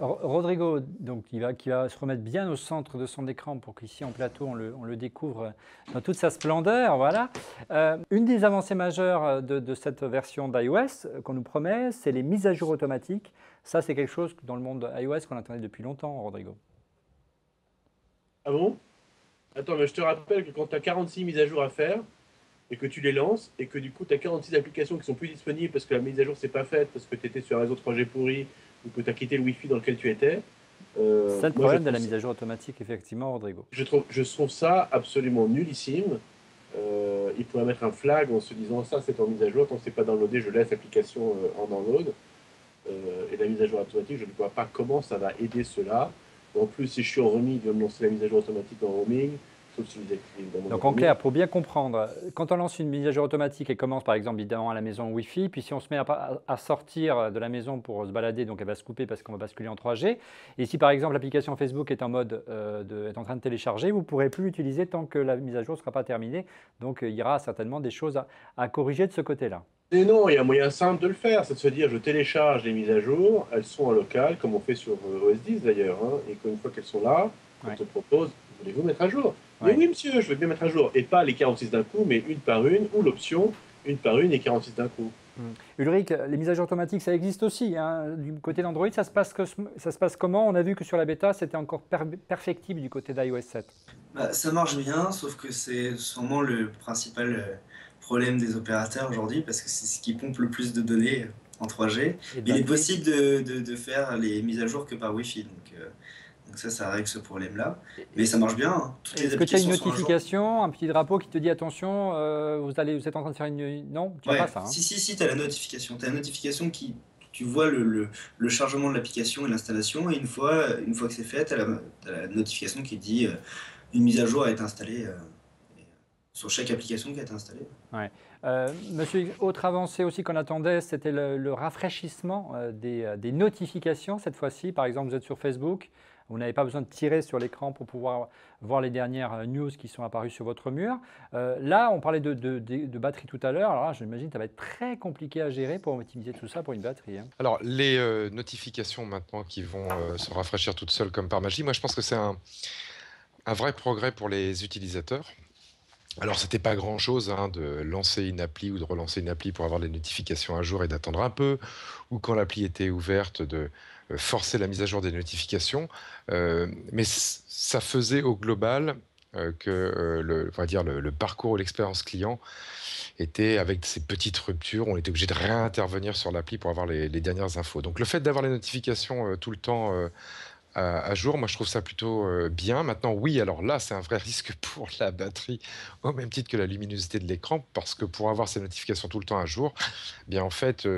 Rodrigo, donc, qui va se remettre bien au centre de son écran pour qu'ici en plateau on le découvre dans toute sa splendeur. Voilà. Une des avancées majeures de cette version d'iOS qu'on nous promet, c'est les mises à jour automatiques. Ça, c'est quelque chose dans le monde iOS qu'on attendait depuis longtemps, Rodrigo. Ah bon? Attends, mais je te rappelle que quand tu as 46 mises à jour à faire, et que tu les lances, et que du coup tu as 46 applications qui sont plus disponibles parce que la mise à jour s'est pas faite, parce que tu étais sur un réseau 3G pourri, ou que tu as quitté le Wi-Fi dans lequel tu étais. C'est le problème de la mise à jour automatique, effectivement, Rodrigo. Je trouve ça absolument nullissime. Il pourrait mettre un flag en se disant ça c'est en mise à jour, tant que c'est pas downloadé, je laisse l'application en download. Et la mise à jour automatique, je ne vois pas comment ça va aider cela. En plus, si je suis en roaming, il va me lancer la mise à jour automatique en roaming. Donc en clair, pour bien comprendre, quand on lance une mise à jour automatique, elle commence par exemple évidemment à la maison Wi-Fi, puis si on se met à sortir de la maison pour se balader, donc elle va se couper parce qu'on va basculer en 3G. Et si par exemple l'application Facebook est en mode est en train de télécharger, vous ne pourrez plus l'utiliser tant que la mise à jour ne sera pas terminée. Donc il y aura certainement des choses à corriger de ce côté-là. Et non, il y a un moyen simple de le faire, c'est de se dire je télécharge les mises à jour, elles sont en local, comme on fait sur OS 10 d'ailleurs, et qu'une fois qu'elles sont là, on te propose, voulez-vous mettre à jour? Mais oui, monsieur, je veux bien mettre à jour. Et pas les 46 d'un coup, mais une par une, ou l'option une par une et 46 d'un coup. Ulrich, les mises à jour automatiques, ça existe aussi. Du côté d'Android, ça se passe comment? On a vu que sur la bêta, c'était encore perfectible du côté d'iOS 7. Ça marche bien, sauf que c'est sûrement le principal problème des opérateurs aujourd'hui, parce que c'est ce qui pompe le plus de données en 3G. Il est possible de faire les mises à jour que par Wi-Fi. Donc ça règle ce problème-là. Mais ça marche bien. Est-ce que tu as une notification, un petit drapeau qui te dit attention, vous êtes en train de faire une... Non, tu n'as pas ça. Si, tu as la notification. Tu as la notification qui... Tu vois le chargement de l'application et l'installation. Et une fois que c'est fait, tu as la notification qui dit une mise à jour a été installée sur chaque application qui a été installée. Ouais. Monsieur, autre avancée aussi qu'on attendait, c'était le rafraîchissement des notifications cette fois-ci. Par exemple, vous êtes sur Facebook. Vous n'avez pas besoin de tirer sur l'écran pour pouvoir voir les dernières news qui sont apparues sur votre mur. Là, on parlait de batterie tout à l'heure. Alors là, j'imagine que ça va être très compliqué à gérer pour optimiser tout ça pour une batterie. Alors, les notifications maintenant qui vont se rafraîchir toutes seules comme par magie, moi je pense que c'est un vrai progrès pour les utilisateurs. Alors, c'était pas grand-chose hein, de lancer une appli ou de relancer une appli pour avoir les notifications à jour et d'attendre un peu, ou quand l'appli était ouverte, de forcer la mise à jour des notifications. Mais ça faisait au global que on va dire le parcours ou l'expérience client était avec ces petites ruptures. On était obligé de réintervenir sur l'appli pour avoir les dernières infos. Donc, le fait d'avoir les notifications tout le temps à jour, moi je trouve ça plutôt bien. Maintenant, oui, alors là, c'est un vrai risque pour la batterie, au même titre que la luminosité de l'écran, parce que pour avoir ces notifications tout le temps à jour, eh bien en fait,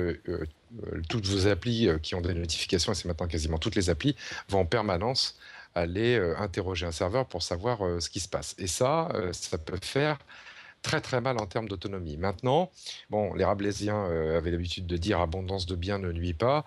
toutes vos applis qui ont des notifications, et c'est maintenant quasiment toutes les applis, vont en permanence aller interroger un serveur pour savoir ce qui se passe. Et ça peut faire très très mal en termes d'autonomie. Maintenant, bon, les Rabelaisiens avaient l'habitude de dire abondance de biens ne nuit pas.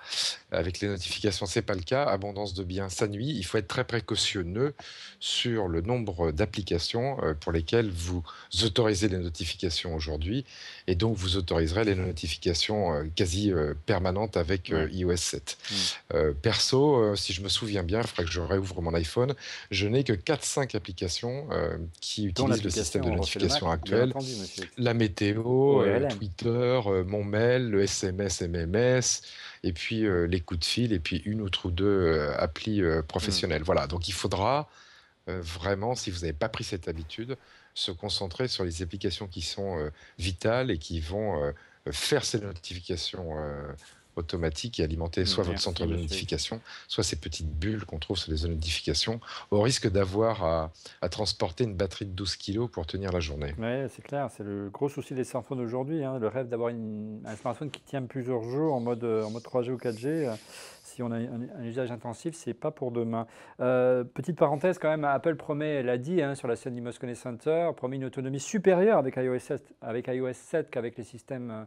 Avec les notifications, c'est pas le cas. Abondance de biens, ça nuit. Il faut être très précautionneux sur le nombre d'applications pour lesquelles vous autorisez les notifications aujourd'hui, et donc vous autoriserez les notifications quasi permanentes avec iOS 7. Perso, si je me souviens bien, il faudrait que je réouvre mon iPhone, je n'ai que 4-5 applications qui utilisent le système de notification actuel. La météo, Twitter, mon mail, le SMS, MMS, et puis les coups de fil, et puis une autre ou deux applis professionnelles. Voilà, donc il faudra vraiment, si vous n'avez pas pris cette habitude, se concentrer sur les applications qui sont vitales et qui vont faire ces notifications automatique et alimenter soit votre centre de notification, soit ces petites bulles qu'on trouve sur les notifications, au risque d'avoir à transporter une batterie de 12 kg pour tenir la journée. Oui, c'est clair, c'est le gros souci des smartphones aujourd'hui, hein, le rêve d'avoir un smartphone qui tient plusieurs jours en mode 3G ou 4G. Si on a un usage intensif, c'est pas pour demain. Petite parenthèse quand même, Apple promet, elle a dit sur la scène du Moscone Center, promet une autonomie supérieure avec iOS 7 qu'avec les systèmes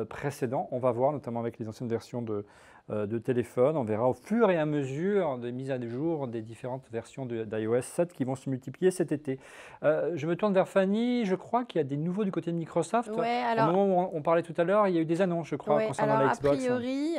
précédents. On va voir, notamment avec les anciennes versions de téléphone. On verra au fur et à mesure des mises à jour des différentes versions d'iOS 7 qui vont se multiplier cet été. Je me tourne vers Fanny. Je crois qu'il y a des nouveaux du côté de Microsoft. Ouais, alors, au moment où on parlait tout à l'heure, il y a eu des annonces, je crois, concernant la Xbox. A priori,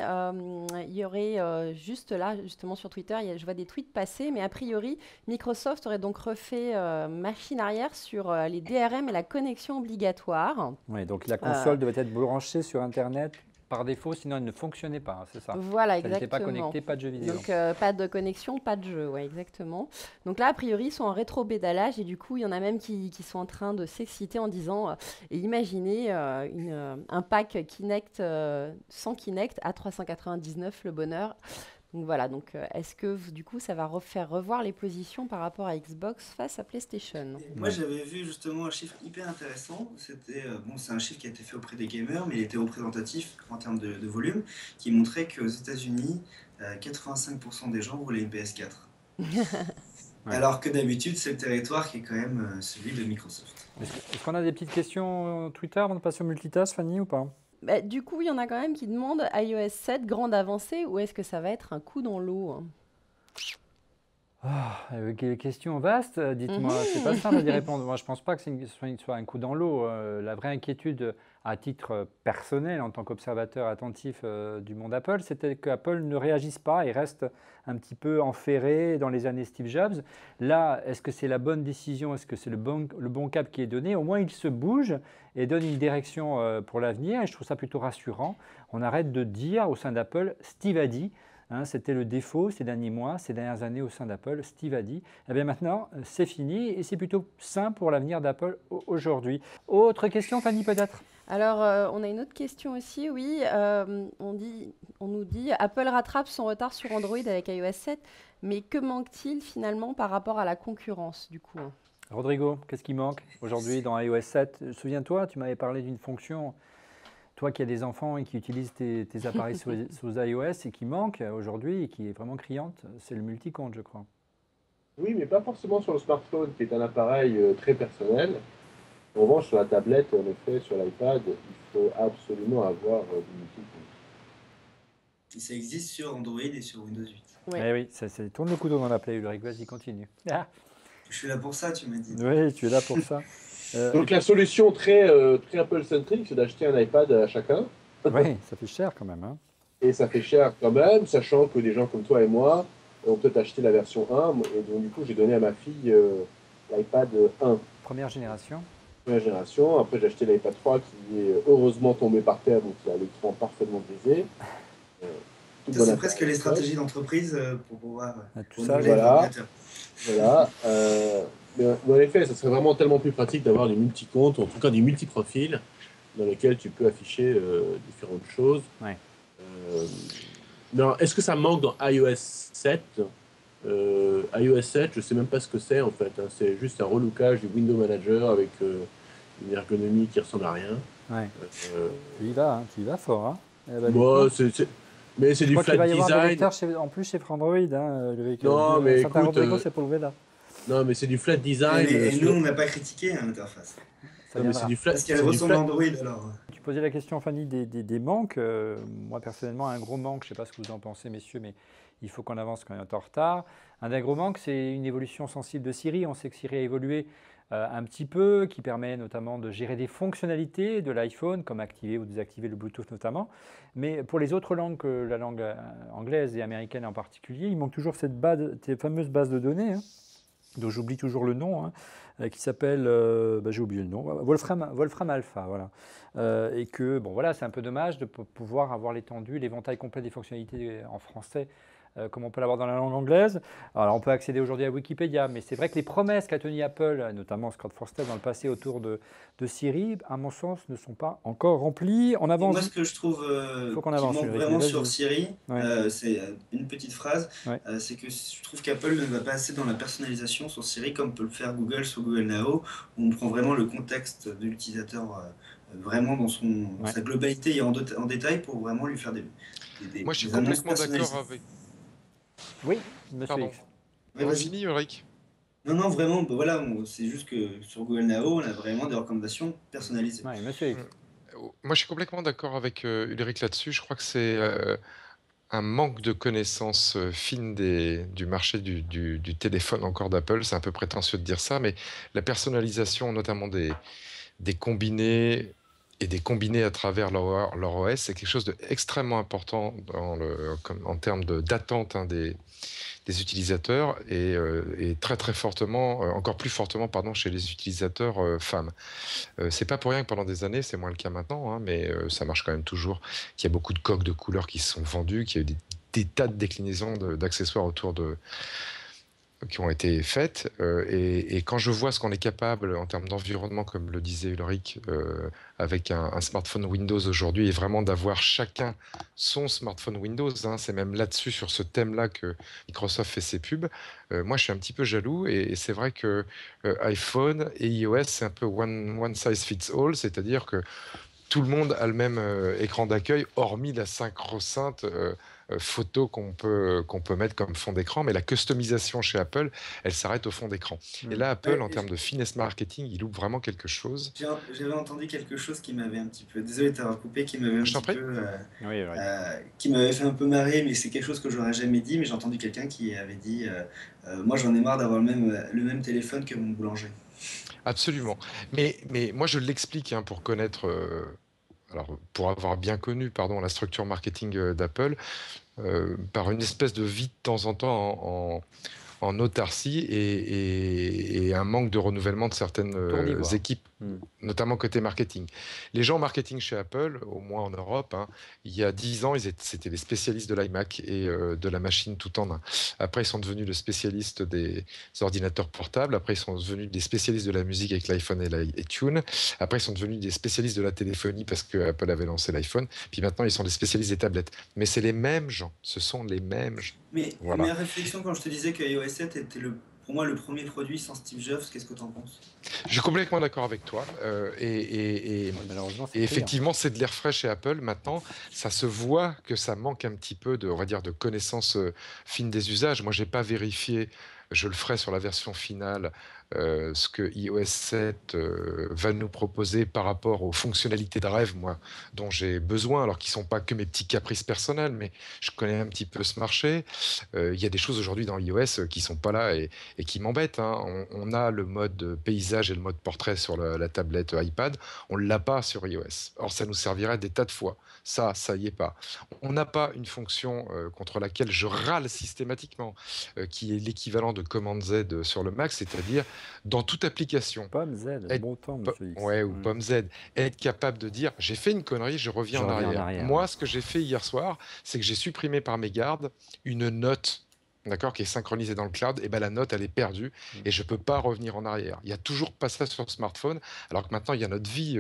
il y aurait juste là, justement sur Twitter, je vois des tweets passer, mais a priori, Microsoft aurait donc refait machine arrière sur les DRM et la connexion obligatoire. Oui, donc la console devait être branchée sur Internet par défaut, sinon elle ne fonctionnait pas, c'est ça? Voilà, exactement. Elle n'était pas connectée, pas de jeu vidéo. Donc pas de connexion, pas de jeu, ouais, exactement. Donc là, a priori, ils sont en rétro-pédalage et du coup, il y en a même qui sont en train de s'exciter en disant et imaginez un pack Kinect sans Kinect à 399 le bonheur. Donc voilà, donc est-ce que du coup ça va faire revoir les positions par rapport à Xbox face à PlayStation? Moi j'avais vu justement un chiffre hyper intéressant, c'était c'est un chiffre qui a été fait auprès des gamers, mais il était représentatif en termes de volume, qui montrait qu'aux États-Unis, 85% des gens roulaient une PS4. Alors que d'habitude c'est le territoire qui est quand même celui de Microsoft. Est-ce qu'on a des petites questions Twitter avant de passer au multitâche, Fanny, ou pas? Du coup, il y en a quand même qui demandent iOS 7, grande avancée, ou est-ce que ça va être un coup dans l'eau? Question vaste, dites-moi. C'est pas simple d'y répondre. Moi, je ne pense pas que ce soit un coup dans l'eau. La vraie inquiétude, à titre personnel, en tant qu'observateur attentif du monde Apple, c'était qu'Apple ne réagisse pas et reste un petit peu enferré dans les années Steve Jobs. Là, est-ce que c'est la bonne décision? Est-ce que c'est le bon cap qui est donné? Au moins, il se bouge et donne une direction pour l'avenir. Et je trouve ça plutôt rassurant. On arrête de dire au sein d'Apple, Steve a dit. C'était le défaut ces derniers mois, ces dernières années au sein d'Apple, Steve a dit. Eh bien maintenant, c'est fini et c'est plutôt sain pour l'avenir d'Apple aujourd'hui. Autre question, Fanny, peut-être? Alors, on a une autre question aussi, oui. On nous dit Apple rattrape son retard sur Android avec iOS 7, mais que manque-t-il finalement par rapport à la concurrence du coup? Rodrigo, qu'est-ce qui manque aujourd'hui dans iOS 7? Souviens-toi, tu m'avais parlé d'une fonction. Toi qui as des enfants et qui utilisent tes appareils sous iOS et qui manque aujourd'hui et qui est vraiment criante, c'est le multicompte, je crois. Oui, mais pas forcément sur le smartphone, qui est un appareil très personnel. En revanche, sur la tablette, en effet, sur l'iPad, il faut absolument avoir du multicompte. Et ça existe sur Android et sur Windows 8. Oui, oui, ça tourne le couteau dans la plaie, Ulrich, vas-y, continue. Je suis là pour ça, tu m'as dit. Oui, tu es là pour ça. Donc la solution très Apple-centrique, c'est d'acheter un iPad à chacun. Oui, ça fait cher quand même. Et ça fait cher quand même, sachant que des gens comme toi et moi, on peut acheter la version 1, et donc du coup j'ai donné à ma fille l'iPad 1. Première génération. Première génération. Après j'ai acheté l'iPad 3 qui est heureusement tombé par terre, donc il a l'écran parfaitement brisé. Ça, c'est presque les stratégies d'entreprise pour pouvoir tout ça, voilà. Mais en effet, ça serait vraiment tellement plus pratique d'avoir des multi-comptes, en tout cas des multi-profils, dans lesquels tu peux afficher différentes choses. Ouais. Non, est-ce que ça manque dans iOS 7 iOS 7, je ne sais même pas ce que c'est en fait. Hein. C'est juste un relookage du Window Manager avec une ergonomie qui ressemble à rien. Ouais. Tu y vas fort. Hein. Bon, mais c'est du flat design. Il va y avoir des lecteurs en plus chez Android. Hein, le véhicule. Non, mais écoute, c'est pour le VEDA. Non, mais c'est du flat design. Et nous, on n'a pas critiqué l'interface. C'est du flat. Parce qu'elle ressemble à Android alors. Tu posais la question, Fanny, des manques. Moi, personnellement, un gros manque, je ne sais pas ce que vous en pensez, messieurs, mais il faut qu'on avance quand on est en retard. Un des gros manques, c'est une évolution sensible de Siri. On sait que Siri a évolué un petit peu, qui permet notamment de gérer des fonctionnalités de l'iPhone, comme activer ou désactiver le Bluetooth notamment. Mais pour les autres langues, que la langue anglaise et américaine en particulier, il manque toujours cette fameuse base de données, hein, dont j'oublie toujours le nom, hein, qui s'appelle, j'ai oublié le nom, Wolfram Alpha, voilà. Et que, bon voilà, c'est un peu dommage de pouvoir avoir l'étendue, l'éventail complet des fonctionnalités en français, comme on peut l'avoir dans la langue anglaise. Alors on peut accéder aujourd'hui à Wikipédia, mais c'est vrai que les promesses qu'a tenues Apple, notamment Scott Forstall dans le passé autour de Siri, à mon sens, ne sont pas encore remplies. On avance. Moi, ce que je trouve qui manque vraiment sur Siri, c'est une petite phrase, c'est que je trouve qu'Apple ne va pas assez dans la personnalisation sur Siri comme peut le faire Google sur Google Now, où on prend vraiment le contexte de l'utilisateur vraiment dans sa globalité et en détail pour vraiment lui faire des Moi, je suis complètement d'accord avec... Oui, monsieur X. Vas-y, Ulrich. Non, vraiment, voilà, c'est juste que sur Google Now, on a vraiment des recommandations personnalisées. Oui, monsieur X. Moi, je suis complètement d'accord avec Ulrich là-dessus. Je crois que c'est un manque de connaissances fines du marché du téléphone encore d'Apple. C'est un peu prétentieux de dire ça, mais la personnalisation, notamment des combinés et des combinés à travers leur OS, c'est quelque chose d'extrêmement important en termes d'attente des utilisateurs et très très fortement, encore plus fortement chez les utilisateurs femmes. C'est pas pour rien que pendant des années, c'est moins le cas maintenant, hein, mais ça marche quand même toujours, qu'il y a beaucoup de coques de couleurs qui se sont vendues, qu'il y a eu des tas de déclinaisons d'accessoires autour qui ont été faites. Et quand je vois ce qu'on est capable en termes d'environnement, comme le disait Ulrich, avec un smartphone Windows aujourd'hui, et vraiment d'avoir chacun son smartphone Windows, hein, c'est même là-dessus, sur ce thème-là, que Microsoft fait ses pubs. Moi, je suis un petit peu jaloux, et c'est vrai que iPhone et iOS, c'est un peu one size fits all, c'est-à-dire que tout le monde a le même écran d'accueil, hormis la sacro-sainte photo qu'on peut mettre comme fond d'écran, mais la customisation chez Apple, elle s'arrête au fond d'écran. Et là, Apple, en termes de finesse marketing, il loupe vraiment quelque chose. J'avais entendu quelque chose qui m'avait un petit peu, désolé de t'avoir coupé, qui m'avait qui m'avait fait un peu marrer, mais c'est quelque chose que j'aurais jamais dit, mais j'ai entendu quelqu'un qui avait dit moi j'en ai marre d'avoir le même téléphone que mon boulanger. Absolument. Mais moi, je l'explique pour connaître... Alors, pour avoir bien connu la structure marketing d'Apple, par une espèce de vie de temps en temps en autarcie et un manque de renouvellement de certaines équipes, notamment côté marketing. Les gens en marketing chez Apple, au moins en Europe, hein, il y a 10 ans, c'était les spécialistes de l'iMac et de la machine tout en un. Après, ils sont devenus les spécialistes des ordinateurs portables. Après, ils sont devenus des spécialistes de la musique avec l'iPhone et l'iTunes. Après, ils sont devenus des spécialistes de la téléphonie parce que Apple avait lancé l'iPhone. Puis maintenant, ils sont des spécialistes des tablettes. Mais c'est les mêmes gens. Ce sont les mêmes gens. Mais ma réflexion, quand je te disais que iOS 7 était pour moi le premier produit sans Steve Jobs, qu'est-ce que tu en penses? Je suis complètement d'accord avec toi. Et effectivement, c'est de l'air frais chez Apple. Maintenant, ça se voit que ça manque un petit peu de connaissances fines des usages. Moi, je n'ai pas vérifié je le ferai sur la version finale, ce que iOS 7 va nous proposer par rapport aux fonctionnalités de rêve, moi, dont j'ai besoin, alors qu'ils ne sont pas que mes petits caprices personnels, mais je connais un petit peu ce marché. Il y a des choses aujourd'hui dans iOS qui ne sont pas là et qui m'embêtent, hein. On a le mode paysage et le mode portrait sur la tablette iPad, on ne l'a pas sur iOS. Or, ça nous servirait des tas de fois. Ça y est pas. On n'a pas une fonction contre laquelle je râle systématiquement, qui est l'équivalent de Command Z sur le Mac, c'est-à-dire dans toute application. Pomme Z, bon temps, monsieur X. Ouais, ou Pomme Z. Être capable de dire, j'ai fait une connerie, je reviens en arrière. Moi, ce que j'ai fait hier soir, c'est que j'ai supprimé par mégarde une note, d'accord, qui est synchronisée dans le cloud. Et ben la note, elle est perdue et je peux pas revenir en arrière. Il y a toujours pas ça sur le smartphone, alors que maintenant il y a notre vie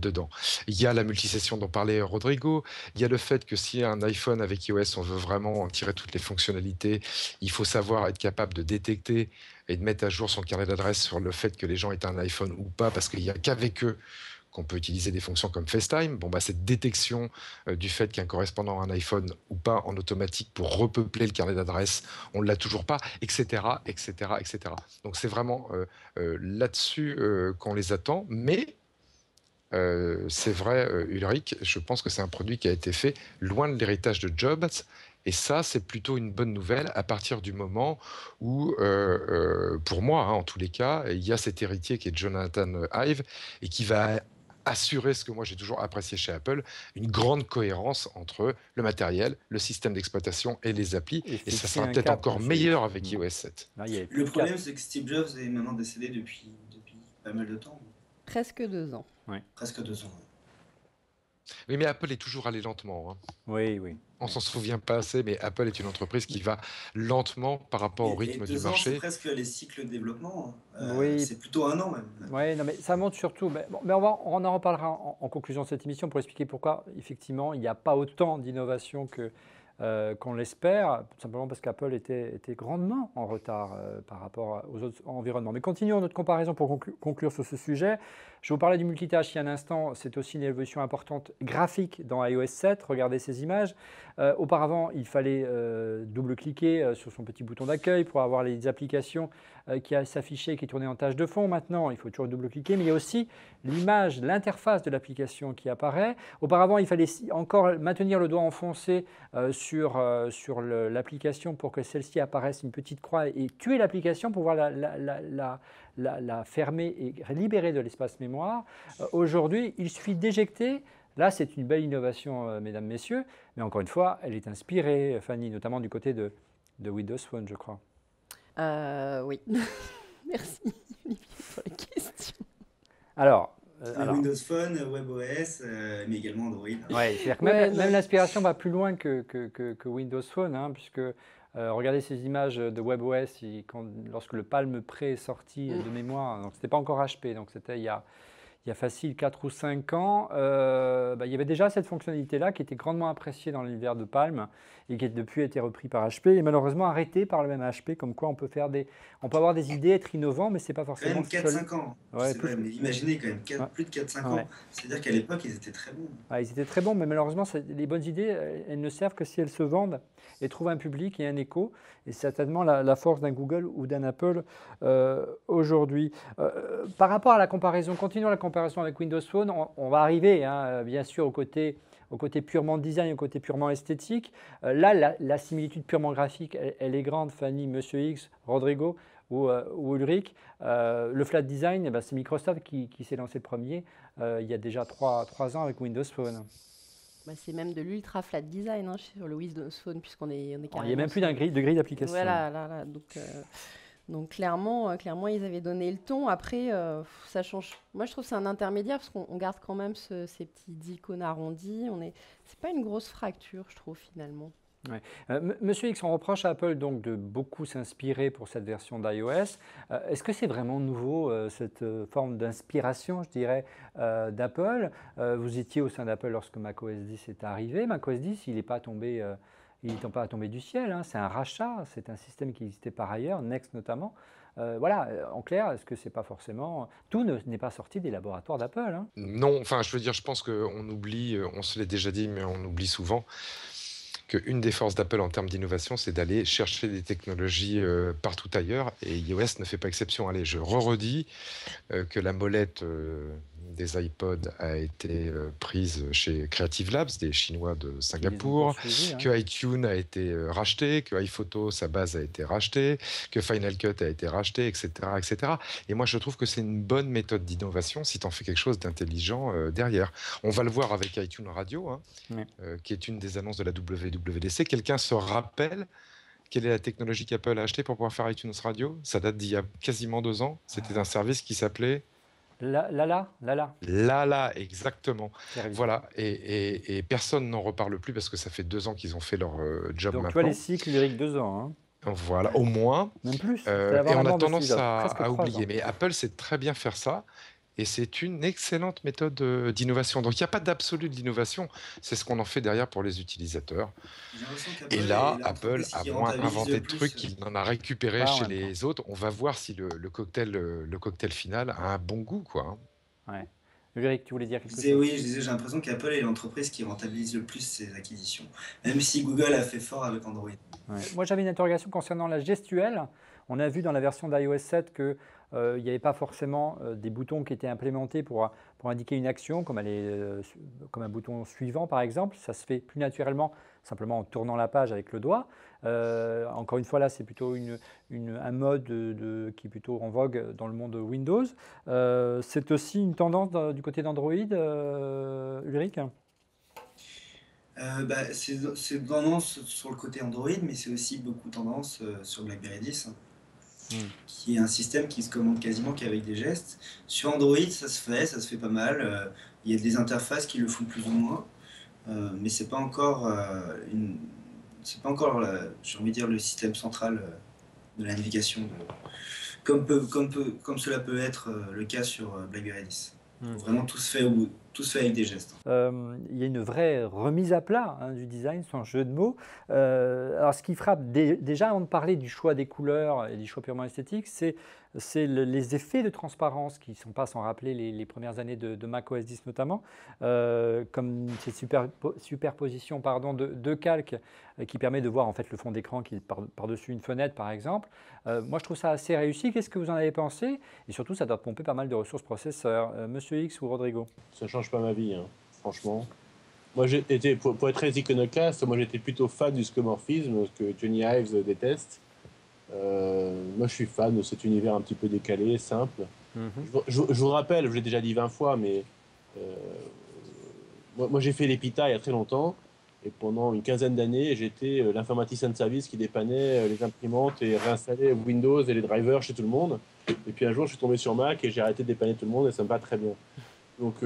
dedans. Il y a la multisession dont parlait Rodrigo. Il y a le fait que si un iPhone avec iOS, on veut vraiment en tirer toutes les fonctionnalités, il faut savoir être capable de détecter et de mettre à jour son carnet d'adresse sur le fait que les gens aient un iPhone ou pas, parce qu'il n'y a qu'avec eux qu'on peut utiliser des fonctions comme FaceTime. Bon, bah, cette détection du fait qu'un correspondant a un iPhone ou pas en automatique pour repeupler le carnet d'adresse, on ne l'a toujours pas, etc., etc., etc. Donc c'est vraiment là-dessus qu'on les attend. Mais c'est vrai, Ulrich, je pense que c'est un produit qui a été fait loin de l'héritage de Jobs. Et ça, c'est plutôt une bonne nouvelle à partir du moment où, pour moi, hein, en tous les cas, il y a cet héritier qui est Jonathan Ive et qui va assurer ce que moi j'ai toujours apprécié chez Apple, une grande cohérence entre le matériel, le système d'exploitation et les applis. Et ça sera peut-être encore meilleur avec iOS 7. Là, le problème, c'est que Steve Jobs est maintenant décédé depuis pas mal de temps. Presque 2 ans. Oui. Presque 2 ans. Oui, mais Apple est toujours allé lentement. Hein. Oui, oui. On s'en souvient pas assez, mais Apple est une entreprise qui va lentement par rapport au rythme du marché. C'est presque les cycles de développement. Oui. C'est plutôt 1 an même. Oui, non, mais ça montre surtout. Mais on en reparlera en conclusion de cette émission pour expliquer pourquoi, effectivement, il n'y a pas autant d'innovation qu'on l'espère, tout simplement parce qu'Apple était grandement en retard par rapport aux autres environnements. Mais continuons notre comparaison pour conclure sur ce sujet. Je vous parlais du multitâche il y a un instant, c'est aussi une évolution importante graphique dans iOS 7. Regardez ces images. Auparavant, il fallait double-cliquer sur son petit bouton d'accueil pour avoir les applications qui s'affichaient et qui tournaient en tâche de fond. Maintenant, il faut toujours double-cliquer, mais il y a aussi l'image, l'interface de l'application qui apparaît. Auparavant, il fallait encore maintenir le doigt enfoncé sur l'application pour que celle-ci apparaisse une petite croix et tuer l'application pour pouvoir la fermer et libérer de l'espace mémoire. Aujourd'hui, il suffit d'éjecter. Là, c'est une belle innovation, mesdames, messieurs, mais encore une fois, elle est inspirée, Fanny, notamment du côté de Windows Phone, je crois. Oui. Merci, Olivier, pour la question. Alors, Windows Phone, WebOS, mais également Android. Ouais, c'est-à-dire que même l'inspiration va plus loin que Windows Phone, hein, puisque regardez ces images de WebOS lorsque le Palm Pre est sorti de mémoire, donc c'était pas encore HP, donc c'était il y a facile 4 ou 5 ans, il y avait déjà cette fonctionnalité-là qui était grandement appréciée dans l'univers de Palm et qui depuis a été repris par HP et malheureusement arrêté par le même HP, comme quoi on peut avoir des idées, être innovant, mais c'est pas forcément... Quand même 4-5 ans. Ouais, imaginez quand même plus de 4-5 ans. C'est-à-dire qu'à l'époque, ils étaient très bons. Ils étaient très bons, mais malheureusement, les bonnes idées, elles ne servent que si elles se vendent et trouvent un public et un écho. Et c'est certainement la force d'un Google ou d'un Apple aujourd'hui. Par rapport à la comparaison, continuons la comparaison avec Windows Phone, on va arriver bien sûr au côté purement design, au côté purement esthétique. Là, la similitude purement graphique, elle est grande, Fanny, Monsieur X, Rodrigo ou Ulrich. Le flat design, c'est Microsoft qui s'est lancé le premier il y a déjà 3 ans avec Windows Phone. C'est même de l'ultra flat design sur le Windows Phone, puisqu'on est carrément... Il n'y a même plus de grille d'application. Voilà. Donc clairement, ils avaient donné le ton. Après, ça change. Moi, je trouve que c'est un intermédiaire parce qu'on garde quand même ces petits icônes arrondis. C'est pas une grosse fracture, je trouve, finalement. Ouais. Monsieur X, on reproche à Apple donc de beaucoup s'inspirer pour cette version d'iOS. Est-ce que c'est vraiment nouveau, cette forme d'inspiration, je dirais, d'Apple? Vous étiez au sein d'Apple lorsque macOS 10 est arrivé. macOS 10, il n'est pas tombé... il n'est pas tombé du ciel, c'est un rachat, c'est un système qui existait par ailleurs, Next notamment. En clair, est-ce que c'est pas forcément... Tout n'est pas sorti des laboratoires d'Apple, Non, je veux dire, je pense qu'on oublie, on se l'est déjà dit, mais on oublie souvent, qu'une des forces d'Apple en termes d'innovation, c'est d'aller chercher des technologies partout ailleurs, et iOS ne fait pas exception. Allez, je redis que la molette des iPods a été prise chez Creative Labs, des Chinois de Singapour, que iTunes a été racheté, que iPhoto, sa base a été rachetée, que Final Cut a été racheté, etc., etc. Et moi, je trouve que c'est une bonne méthode d'innovation si tu en fais quelque chose d'intelligent derrière. On va le voir avec iTunes Radio, hein, qui est une des annonces de la WWDC. Quelqu'un se rappelle quelle est la technologie qu'Apple a achetée pour pouvoir faire iTunes Radio? Ça date d'il y a quasiment 2 ans. C'était un service qui s'appelait... Lala, exactement. Voilà, et personne n'en reparle plus parce que ça fait 2 ans qu'ils ont fait leur job donc, maintenant. Donc, tu vois les cycles lyriques 2 ans. Hein. Voilà, au moins. Même plus. Et on a tendance à oublier. Mais Apple sait très bien faire ça. Et c'est une excellente méthode d'innovation. Donc, il n'y a pas d'absolu de l'innovation. C'est ce qu'on en fait derrière pour les utilisateurs. Et là, Apple a moins inventé de trucs qu'il n'en a récupéré chez les autres. On va voir si le cocktail final a un bon goût, quoi. Ouais. Ulrich, tu voulais dire quelque chose? Oui, je disais, j'ai l'impression qu'Apple est l'entreprise qui rentabilise le plus ses acquisitions. Même si Google a fait fort avec Android. Ouais. Moi, j'avais une interrogation concernant la gestuelle. On a vu dans la version d'iOS 7 que il n'y avait pas forcément des boutons qui étaient implémentés pour indiquer une action, comme un bouton suivant par exemple. Ça se fait plus naturellement, simplement en tournant la page avec le doigt. Encore une fois, là, c'est plutôt un mode qui est plutôt en vogue dans le monde Windows. C'est aussi une tendance du côté d'Android, Ulrich? C'est tendance sur le côté Android, mais c'est aussi beaucoup tendance sur BlackBerry 10. Qui est un système qui se commande quasiment qu'avec des gestes. Sur Android, ça se fait pas mal. Il y a des interfaces qui le font plus ou moins, mais c'est pas encore j'ai envie de dire, le système central de la navigation, comme cela peut être le cas sur BlackBerry 10. Vraiment, tout se fait avec des gestes. Il y a une vraie remise à plat du design, sans jeu de mots. Alors, ce qui frappe déjà, avant de parler du choix des couleurs et du choix purement esthétique, c'est les effets de transparence qui ne sont pas sans rappeler les premières années de macOS 10 notamment, comme cette superposition de calques qui permet de voir en fait le fond d'écran qui est par-dessus une fenêtre par exemple. Moi je trouve ça assez réussi. Qu'est-ce que vous en avez pensé? Et surtout ça doit pomper pas mal de ressources processeurs. Monsieur X ou Rodrigo? Ça ne change pas ma vie, hein, franchement. Moi, pour être très iconoclaste, moi j'étais plutôt fan du skeuomorphisme, ce que Johnny Ives déteste. Moi je suis fan de cet univers un petit peu décalé, simple. Je vous rappelle, je l'ai déjà dit 20 fois, mais moi j'ai fait l'EPITA il y a très longtemps, et pendant une quinzaine d'années, j'étais l'informaticien de service qui dépannait les imprimantes et réinstallait Windows et les drivers chez tout le monde. Et puis un jour, je suis tombé sur Mac et j'ai arrêté de dépanner tout le monde et ça me va très bien. Donc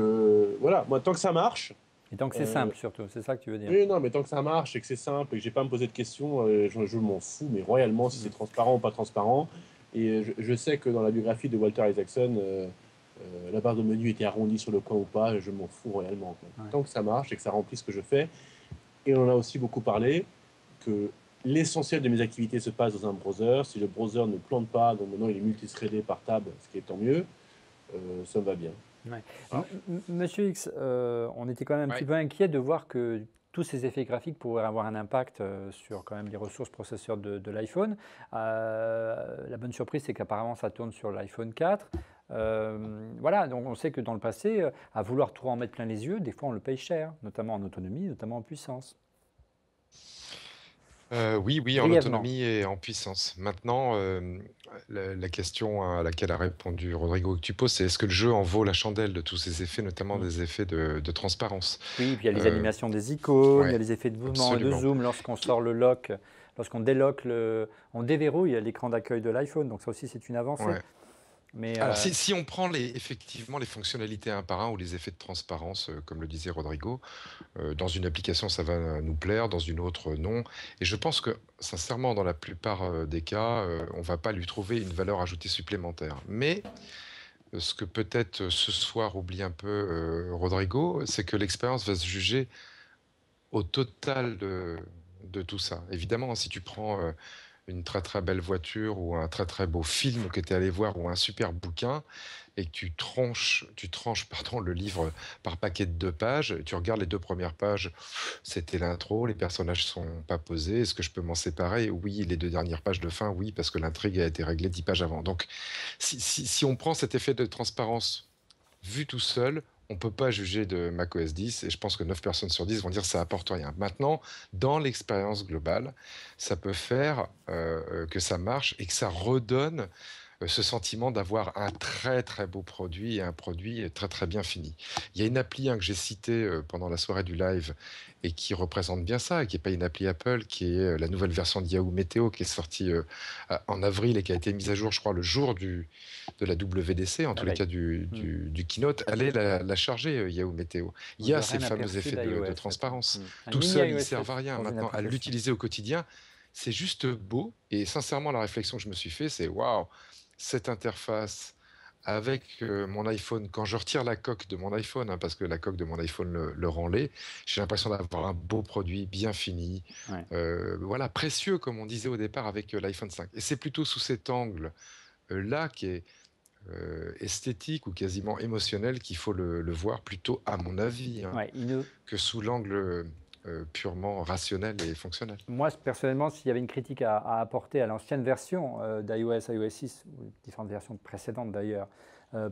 voilà, moi tant que ça marche... Et tant que c'est simple surtout, c'est ça que tu veux dire? Oui, non, mais tant que ça marche et que c'est simple et que j'ai pas à me poser de questions, je m'en fous, mais royalement, si c'est transparent ou pas transparent. Et je sais que dans la biographie de Walter Isaacson, la barre de menu était arrondie sur le coin ou pas, je m'en fous royalement. Ouais. Tant que ça marche et que ça remplit ce que je fais. Et on en a aussi beaucoup parlé, que l'essentiel de mes activités se passe dans un browser. Si le browser ne plante pas, donc maintenant il est multithreadé par tab, ce qui est tant mieux, ça me va bien. Ouais. Monsieur X, on était quand même un petit peu inquiet de voir que tous ces effets graphiques pourraient avoir un impact sur quand même les ressources processeurs de l'iPhone. La bonne surprise, c'est qu'apparemment ça tourne sur l'iPhone 4. Voilà, donc on sait que dans le passé, à vouloir trop en mettre plein les yeux, des fois on le paye cher, notamment en autonomie, notamment en puissance. Oui, en autonomie et en puissance. Maintenant, la question à laquelle a répondu Rodrigo que tu poses, c'est est-ce que le jeu en vaut la chandelle de tous ces effets, notamment des effets de transparence? Oui, puis il y a les animations des icônes, il y a les effets de mouvement et de zoom lorsqu'on sort le lock, lorsqu'on déloque on déverrouille l'écran d'accueil de l'iPhone, donc ça aussi c'est une avancée. Ouais. Mais alors, si on prend effectivement les fonctionnalités un par un ou les effets de transparence, comme le disait Rodrigo, dans une application, ça va nous plaire, dans une autre, non. Et je pense que, sincèrement, dans la plupart des cas, on ne va pas lui trouver une valeur ajoutée supplémentaire. Mais ce que peut-être ce soir oublie un peu Rodrigo, c'est que l'expérience va se juger au total de tout ça. Évidemment, si tu prends une très très belle voiture ou un très très beau film que tu es allé voir ou un super bouquin et que tu tranches pardon, le livre par paquet de 2 pages, tu regardes les 2 premières pages, c'était l'intro, les personnages sont pas posés, est-ce que je peux m'en séparer? Oui, les 2 dernières pages de fin, oui, parce que l'intrigue a été réglée 10 pages avant. Donc, si on prend cet effet de transparence vu tout seul, on ne peut pas juger de macOS 10 et je pense que 9 personnes sur 10 vont dire que ça apporte rien. Maintenant, dans l'expérience globale, ça peut faire que ça marche et que ça redonne ce sentiment d'avoir un très très beau produit et un produit très très bien fini. Il y a une appli que j'ai citée pendant la soirée du live et qui représente bien ça, qui n'est pas une appli Apple, qui est la nouvelle version de Yahoo Météo qui est sortie en avril et qui a été mise à jour, je crois, le jour de la WDC, en tous les cas du keynote. Allez la charger, Yahoo Météo. Il y a ces fameux effets de transparence. Tout seul, ils ne servent à rien. Maintenant, à l'utiliser au quotidien, c'est juste beau. Et sincèrement, la réflexion que je me suis fait, c'est waouh, cette interface avec mon iPhone, quand je retire la coque de mon iPhone, parce que la coque de mon iPhone le rend laid, j'ai l'impression d'avoir un beau produit bien fini, voilà, précieux comme on disait au départ avec l'iPhone 5. Et c'est plutôt sous cet angle-là qui est esthétique ou quasiment émotionnel qu'il faut le voir plutôt, à mon avis, que sous l'angle purement rationnel et fonctionnel. Moi, personnellement, s'il y avait une critique à apporter à l'ancienne version d'iOS, iOS 6, ou différentes versions précédentes d'ailleurs,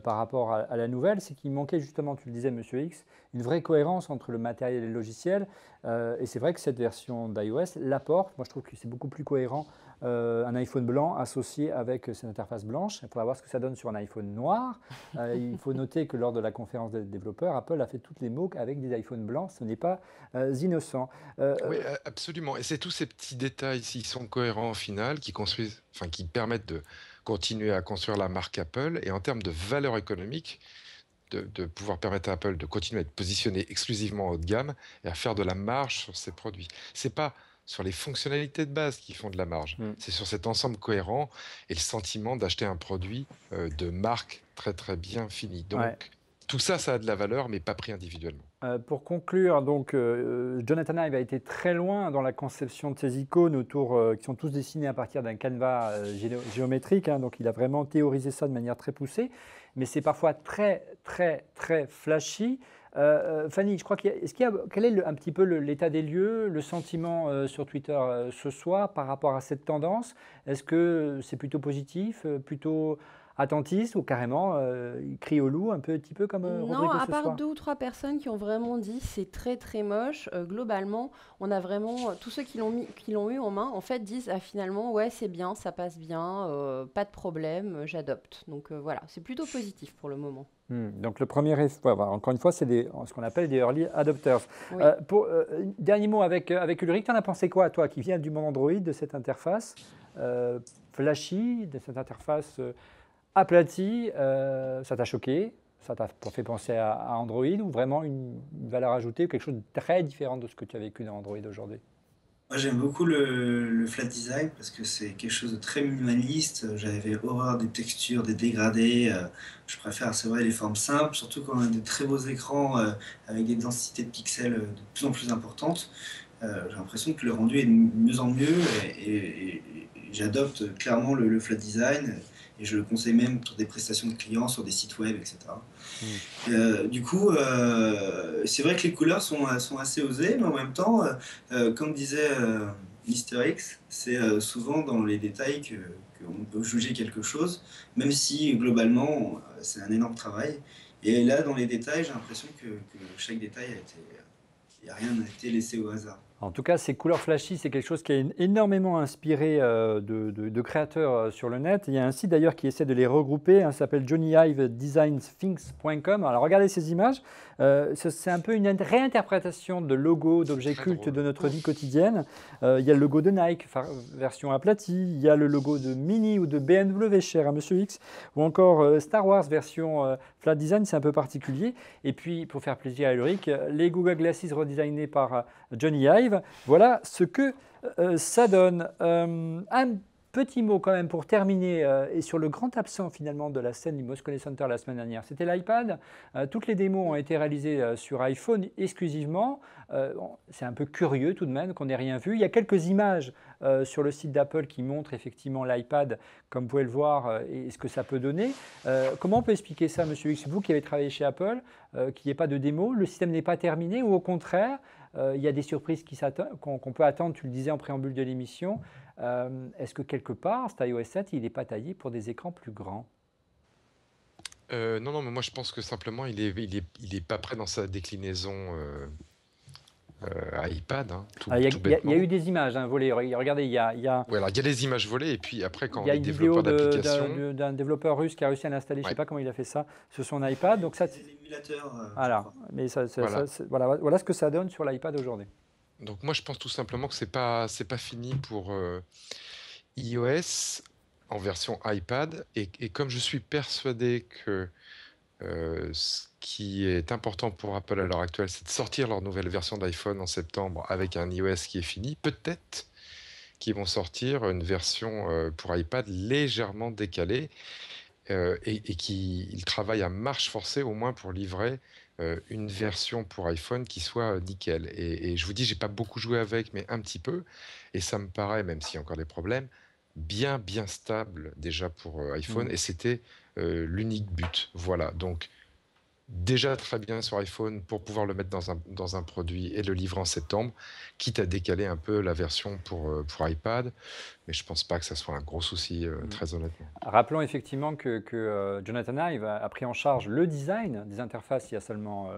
par rapport à la nouvelle, c'est qu'il manquait justement, tu le disais, Monsieur X, une vraie cohérence entre le matériel et le logiciel. Et c'est vrai que cette version d'iOS l'apporte. Moi, je trouve que c'est beaucoup plus cohérent. Un iPhone blanc associé avec cette interface blanche. Il faudra voir ce que ça donne sur un iPhone noir. Il faut noter que lors de la conférence des développeurs, Apple a fait toutes les mots avec des iPhones blancs. Ce n'est pas innocent. Oui, absolument. Et c'est tous ces petits détails, s'ils sont cohérents au final, qui permettent de continuer à construire la marque Apple. Et en termes de valeur économique, de pouvoir permettre à Apple de continuer à être positionné exclusivement haut de gamme et à faire de la marge sur ses produits. C'est pas sur les fonctionnalités de base qui font de la marge. C'est sur cet ensemble cohérent et le sentiment d'acheter un produit de marque très très bien fini. Donc tout ça, ça a de la valeur, mais pas pris individuellement. Pour conclure, donc, Jonathan Ive a été très loin dans la conception de ces icônes qui sont tous dessinés à partir d'un canevas géométrique. Donc il a vraiment théorisé ça de manière très poussée, mais c'est parfois très très très flashy. Fanny, je crois quel est un petit peu l'état des lieux, le sentiment sur Twitter ce soir par rapport à cette tendance? Est-ce que c'est plutôt positif, plutôt attentiste ou carrément il crie au loup un petit peu comme Rodrigo ce soir? Non, à part 2 ou 3 personnes qui ont vraiment dit c'est très très moche, globalement, on a vraiment tous ceux qui l'ont eu en main en fait disent finalement ouais c'est bien, ça passe bien, pas de problème, j'adopte. Donc voilà, c'est plutôt positif pour le moment. Donc le premier effet, encore une fois, c'est ce qu'on appelle des early adopters. Oui. Dernier mot avec Ulrich, tu en as pensé quoi, toi, qui viens du monde Android, de cette interface flashy, de cette interface aplatie, ça t'a choqué? Ça t'a fait penser à Android ou vraiment une valeur ajoutée ou quelque chose de très différent de ce que tu as vécu dans Android aujourd'hui? Moi, j'aime beaucoup le flat design parce que c'est quelque chose de très minimaliste. J'avais horreur des textures, des dégradés. Je préfère, c'est vrai, les formes simples, surtout quand on a des très beaux écrans avec des densités de pixels de plus en plus importantes. J'ai l'impression que le rendu est de mieux en mieux et j'adopte clairement le flat design. Et je le conseille même pour des prestations de clients sur des sites web, etc. Du coup, c'est vrai que les couleurs sont assez osées, mais en même temps, comme disait Mr. X, c'est souvent dans les détails qu'on peut juger quelque chose, même si globalement, c'est un énorme travail. Et là, dans les détails, j'ai l'impression que chaque détail rien n'a été laissé au hasard. En tout cas, ces couleurs flashy, c'est quelque chose qui a énormément inspiré de créateurs sur le net. Il y a un site d'ailleurs qui essaie de les regrouper, ça s'appelle johnnyhivedesignsthings.com. Alors regardez ces images, c'est un peu une réinterprétation de logos, d'objets cultes de notre vie quotidienne. Il y a le logo de Nike, version aplatie, il y a le logo de Mini ou de BMW, cher à Monsieur X, ou encore Star Wars, version flat design, c'est un peu particulier. Et puis, pour faire plaisir à Ulrich, les Google Glasses redesignés par Johnny Ive. Voilà ce que ça donne. Un Petit mot quand même pour terminer et sur le grand absent finalement de la scène du Moscone Center la semaine dernière, c'était l'iPad. Toutes les démos ont été réalisées sur iPhone exclusivement. C'est un peu curieux tout de même qu'on n'ait rien vu. Il y a quelques images sur le site d'Apple qui montrent effectivement l'iPad, comme vous pouvez le voir, et ce que ça peut donner. Comment on peut expliquer ça, Monsieur X, vous qui avez travaillé chez Apple, qu'il n'y ait pas de démo, le système n'est pas terminé ou au contraire, il y a des surprises qu'on peut attendre, tu le disais en préambule de l'émission. Est-ce que quelque part, cet iOS 7, il n'est pas taillé pour des écrans plus grands? Non, mais moi je pense que simplement il est pas prêt dans sa déclinaison iPad, hein, tout Il y a bêtement. eu des images volées. Regardez, il y a Ouais, alors il y a les images volées et puis après quand il y a les une vidéo développeurs d'applications, d'un développeur russe qui a réussi à l'installer, je ne sais ouais, pas comment il a fait ça, sur son iPad. Donc ça, C'est l'émulateur, je voilà. crois. Mais voilà. voilà ce que ça donne sur l'iPad aujourd'hui. Donc moi je pense tout simplement que c'est pas fini pour iOS en version iPad et comme je suis persuadé que ce qui est important pour Apple à l'heure actuelle, c'est de sortir leur nouvelle version d'iPhone en septembre avec un iOS qui est fini, peut-être qu'ils vont sortir une version pour iPad légèrement décalée et qu'ils travaillent à marche forcée au moins pour livrer une version pour iPhone qui soit nickel. Et je vous dis, j'ai pas beaucoup joué avec, mais un petit peu. Et ça me paraît, même s'il y a encore des problèmes, bien stable déjà pour iPhone. Et c'était l'unique but. Voilà. Donc, déjà très bien sur iPhone pour pouvoir le mettre dans un produit et le livrer en septembre, quitte à décaler un peu la version pour iPad. Mais je ne pense pas que ça soit un gros souci, très honnêtement. Rappelons effectivement que Jonathan Ive a pris en charge le design des interfaces il y a seulement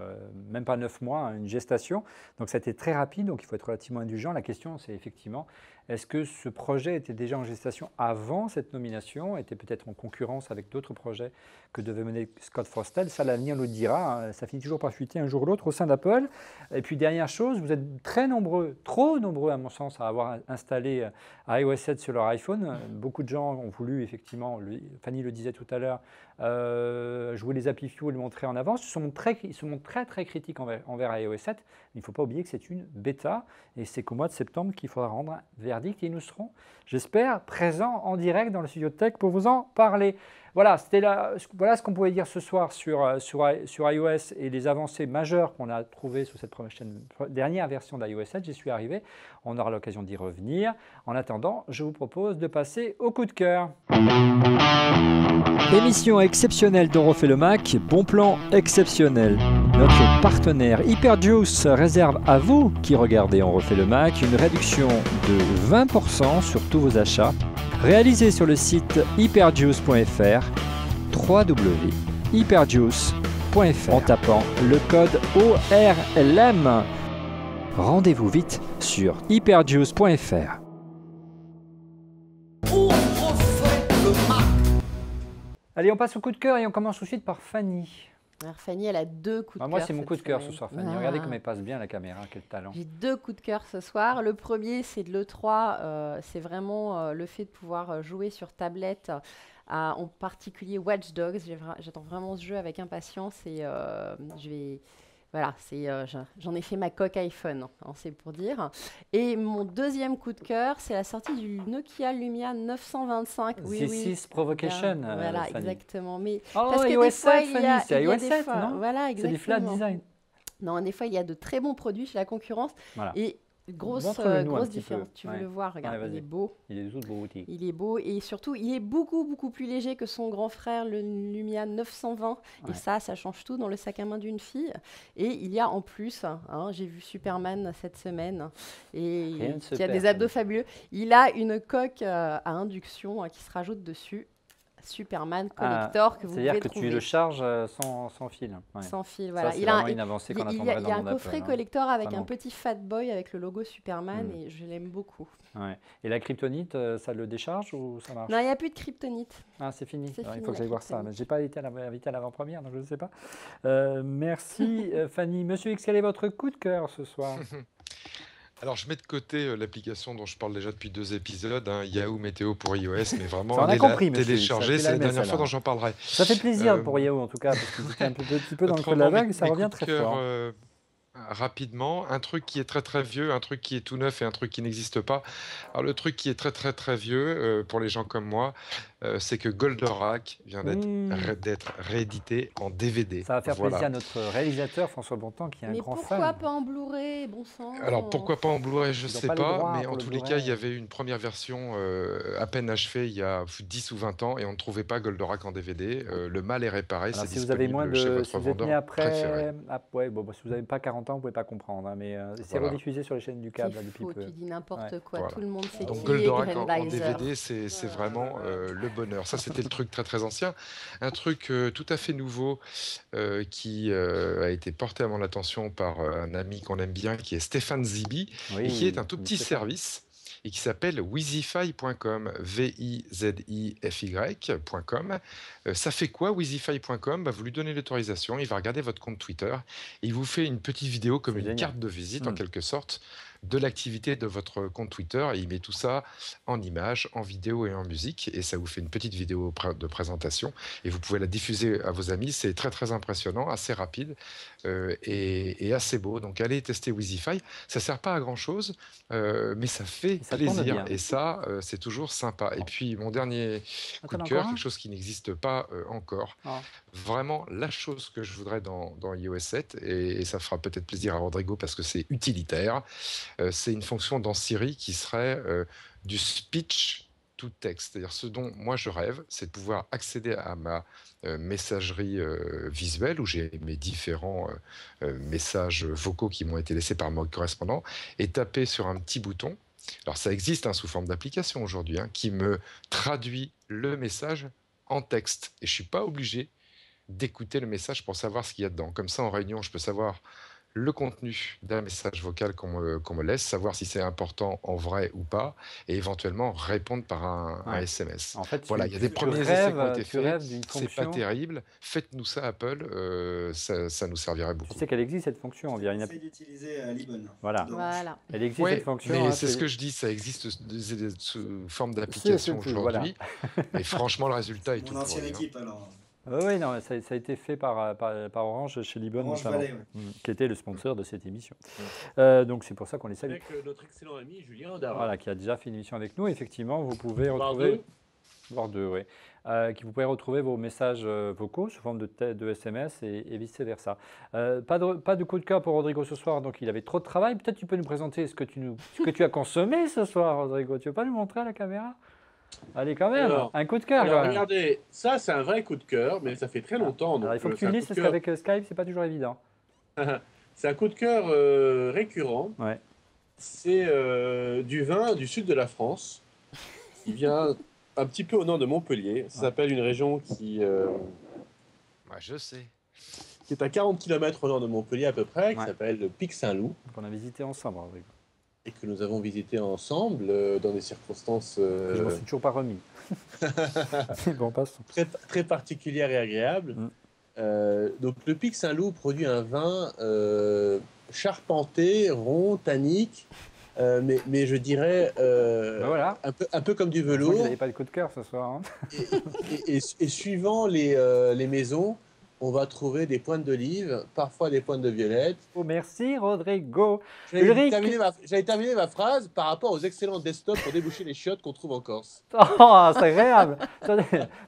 même pas 9 mois, une gestation. Donc ça a été très rapide, donc il faut être relativement indulgent. La question, c'est effectivement, est-ce que ce projet était déjà en gestation avant cette nomination, était peut-être en concurrence avec d'autres projets que devait mener Scott Forstall? Ça, l'avenir nous le dira. Hein. Ça finit toujours par fuiter un jour ou l'autre au sein d'Apple. Et puis, dernière chose, vous êtes très nombreux, trop nombreux à mon sens, à avoir installé iOS 7 sur leur iPhone. Beaucoup de gens ont voulu, effectivement, Fanny le disait tout à l'heure, jouer les applis Fuel et le montrer en avance. Ils se montrent très critiques envers iOS 7. Il ne faut pas oublier que c'est une bêta et c'est qu'au mois de septembre qu'il faudra rendre un verdict et nous serons, j'espère, présents en direct dans le studio de Tech pour vous en parler. Voilà, voilà ce qu'on pouvait dire ce soir sur iOS et les avancées majeures qu'on a trouvées sur cette dernière version d'iOS 7. J'y suis arrivé, on aura l'occasion d'y revenir. En attendant, je vous propose de passer au coup de cœur. Émission exceptionnelle d'On refait le Mac, bon plan exceptionnel. Notre partenaire Hyperjuice réserve à vous qui regardez On refait le Mac une réduction de 20% sur tous vos achats réalisés sur le site hyperjuice.fr, www.hyperjuice.fr en tapant le code ORLM. Rendez-vous vite sur hyperjuice.fr. Allez, on passe au coup de cœur et on commence tout de suite par Fanny. Alors Fanny, elle a 2 coups de cœur. Moi, c'est mon coup de cœur ce semaine. soir, Fanny. Regardez comme elle passe bien la caméra, quel talent. J'ai 2 coups de cœur ce soir. Le premier, c'est de l'E3. C'est vraiment le fait de pouvoir jouer sur tablette, en particulier Watch Dogs. J'attends vraiment ce jeu avec impatience et voilà, j'en ai fait ma coque iPhone, hein, c'est pour dire. Et mon deuxième coup de cœur, c'est la sortie du Nokia Lumia 925. This is Provocation. Voilà, Fanny. exactement. Mais parce que iOS des fois, 7, Fanny, c'est iOS 7, non? Voilà, c'est du flat design. Non, des fois, il y a de très bons produits chez la concurrence. Voilà. Et grosse différence. Tu veux le voir, regarde, il est beau. Il est beau outil. Il est beau et surtout, il est beaucoup plus léger que son grand frère, le Lumia 920. Ouais. Et ça change tout dans le sac à main d'une fille. Et il y a en plus, j'ai vu Superman cette semaine et qui a des abdos fabuleux. Il a une coque à induction qui se rajoute dessus. Superman Collector que vous pouvez trouver. C'est-à-dire que tu le charges sans fil. Ouais. Sans fil, voilà. Ça, c'est vraiment une avancée qu'on attendrait dans le monde. Il y a un coffret collector avec un petit Fat Boy avec le logo Superman et je l'aime beaucoup. Ouais. Et la kryptonite, ça le décharge ou ça marche? Non, il n'y a plus de kryptonite. Ah, c'est fini. Il faut que j'aille voir ça. Je n'ai pas été invité à l'avant-première, donc je ne sais pas. Merci Fanny. Monsieur X, quel est votre coup de cœur ce soir? Alors, je mets de côté l'application dont je parle déjà depuis 2 épisodes, Yahoo Météo pour iOS, mais vraiment, on est téléchargé, c'est la dernière fois dont j'en parlerai. Ça fait plaisir pour Yahoo, en tout cas, parce que c'était un petit peu dans le creux de la vague, ça revient très fort. rapidement. Un truc qui est très très vieux, un truc qui est tout neuf et un truc qui n'existe pas. Alors le truc qui est très très très vieux, pour les gens comme moi, c'est que Goldorak vient d'être réédité en DVD. Ça va faire plaisir à notre réalisateur François Bontemps qui est un grand fan. Mais pourquoi pas en Blu-ray, bon sang? Alors pourquoi pas en Blu-ray, je ne sais pas, mais en tous les cas, il y Blu-ray. avait une première version à peine achevée il y a 10 ou 20 ans et on ne trouvait pas Goldorak en DVD. Le mal est réparé, Alors, c'est si vous avez moins disponible chez de, votre si vous êtes né vendeur préféré. après, ouais, bon, si vous n'avez pas 40 ans, vous ne pouvez pas comprendre, hein, mais c'est Voilà. rediffusé sur les chaînes du câble C'est depuis faux, peu. tu dis n'importe quoi, Voilà. tout le monde sait Donc qui est Goldorak en Grendizer. DVD, c'est vraiment le bonheur. Ça, c'était le truc très très ancien. Un truc tout à fait nouveau qui a été porté à mon attention par un ami qu'on aime bien, qui est Stéphane Zibi, et qui est un tout petit service et qui s'appelle Wizify.com, Wizify.com. Ça fait quoi Wizify.com? Vous lui donnez l'autorisation, il va regarder votre compte Twitter et il vous fait une petite vidéo comme une carte de visite en quelque sorte de l'activité de votre compte Twitter et il met tout ça en images, en vidéo et en musique et ça vous fait une petite vidéo de présentation et vous pouvez la diffuser à vos amis. C'est très très impressionnant, assez rapide et assez beau. Donc allez tester Wizify. Ça sert pas à grand chose, mais ça fait plaisir et ça c'est toujours sympa. Et puis mon dernier coup de cœur, quelque chose qui n'existe pas encore. Vraiment la chose que je voudrais dans iOS 7 et ça fera peut-être plaisir à Rodrigo parce que c'est utilitaire. C'est une fonction dans Siri qui serait du speech to text. C'est-à-dire ce dont moi je rêve, c'est de pouvoir accéder à ma messagerie visuelle où j'ai mes différents messages vocaux qui m'ont été laissés par mon correspondant et taper sur un petit bouton. Alors ça existe sous forme d'application aujourd'hui qui me traduit le message en texte et je ne suis pas obligé d'écouter le message pour savoir ce qu'il y a dedans. Comme ça, en réunion, je peux savoir le contenu d'un message vocal qu'on me laisse, savoir si c'est important en vrai ou pas, et éventuellement répondre par un SMS. En fait, voilà, il y a des premiers essais qui ont été faits, c'est pas terrible. Faites-nous ça, Apple, ça nous servirait beaucoup. Tu sais qu'elle existe cette fonction, on dirait une Essaye d'utiliser Libon. Voilà. Elle existe cette fonction. Mais c'est ce que je dis, ça existe sous forme d'application aujourd'hui, et franchement, le résultat est tout pourri. Mon ancienne équipe, alors. Oui, non, ça a été fait par Orange chez Libon, notamment, qui était le sponsor de cette émission. Donc c'est pour ça qu'on les salue. Avec notre excellent ami Julien Audara. Voilà, qui a déjà fait une émission avec nous. Effectivement, vous pouvez retrouver... Voire deux, oui. Vous pouvez retrouver vos messages vocaux sous forme de SMS et vice-versa. Pas de coup de cœur pour Rodrigo ce soir, donc il avait trop de travail. Peut-être tu peux nous présenter ce que tu as consommé ce soir, Rodrigo. Tu veux pas nous montrer à la caméra? Allez, quand même, un coup de cœur. Regardez, ça c'est un vrai coup de cœur, mais ça fait très longtemps. Donc, il faut que tu le lises parce qu'avec Skype, c'est pas toujours évident. C'est un coup de cœur récurrent. Ouais. C'est du vin du sud de la France, qui vient un petit peu au nord de Montpellier. Ça s'appelle une région qui... je sais. Qui est à 40 km au nord de Montpellier à peu près, qui s'appelle le Pic Saint-Loup. Qu'on a visité ensemble, Rodrigo. Et que nous avons visité ensemble dans des circonstances... Je m'en suis toujours pas remis. Bon, passons. Très particulières et agréables. Donc le Pic Saint-Loup produit un vin charpenté, rond, tannique, mais je dirais voilà. un peu comme du velours. Vous n'avez pas de coup de cœur ce soir. Hein. Et suivant les maisons, on va trouver des pointes d'olive, parfois des pointes de violette. Oh, merci Rodrigo. J'allais terminer ma phrase par rapport aux excellents desktops pour déboucher les chiottes qu'on trouve en Corse. Oh, c'est agréable.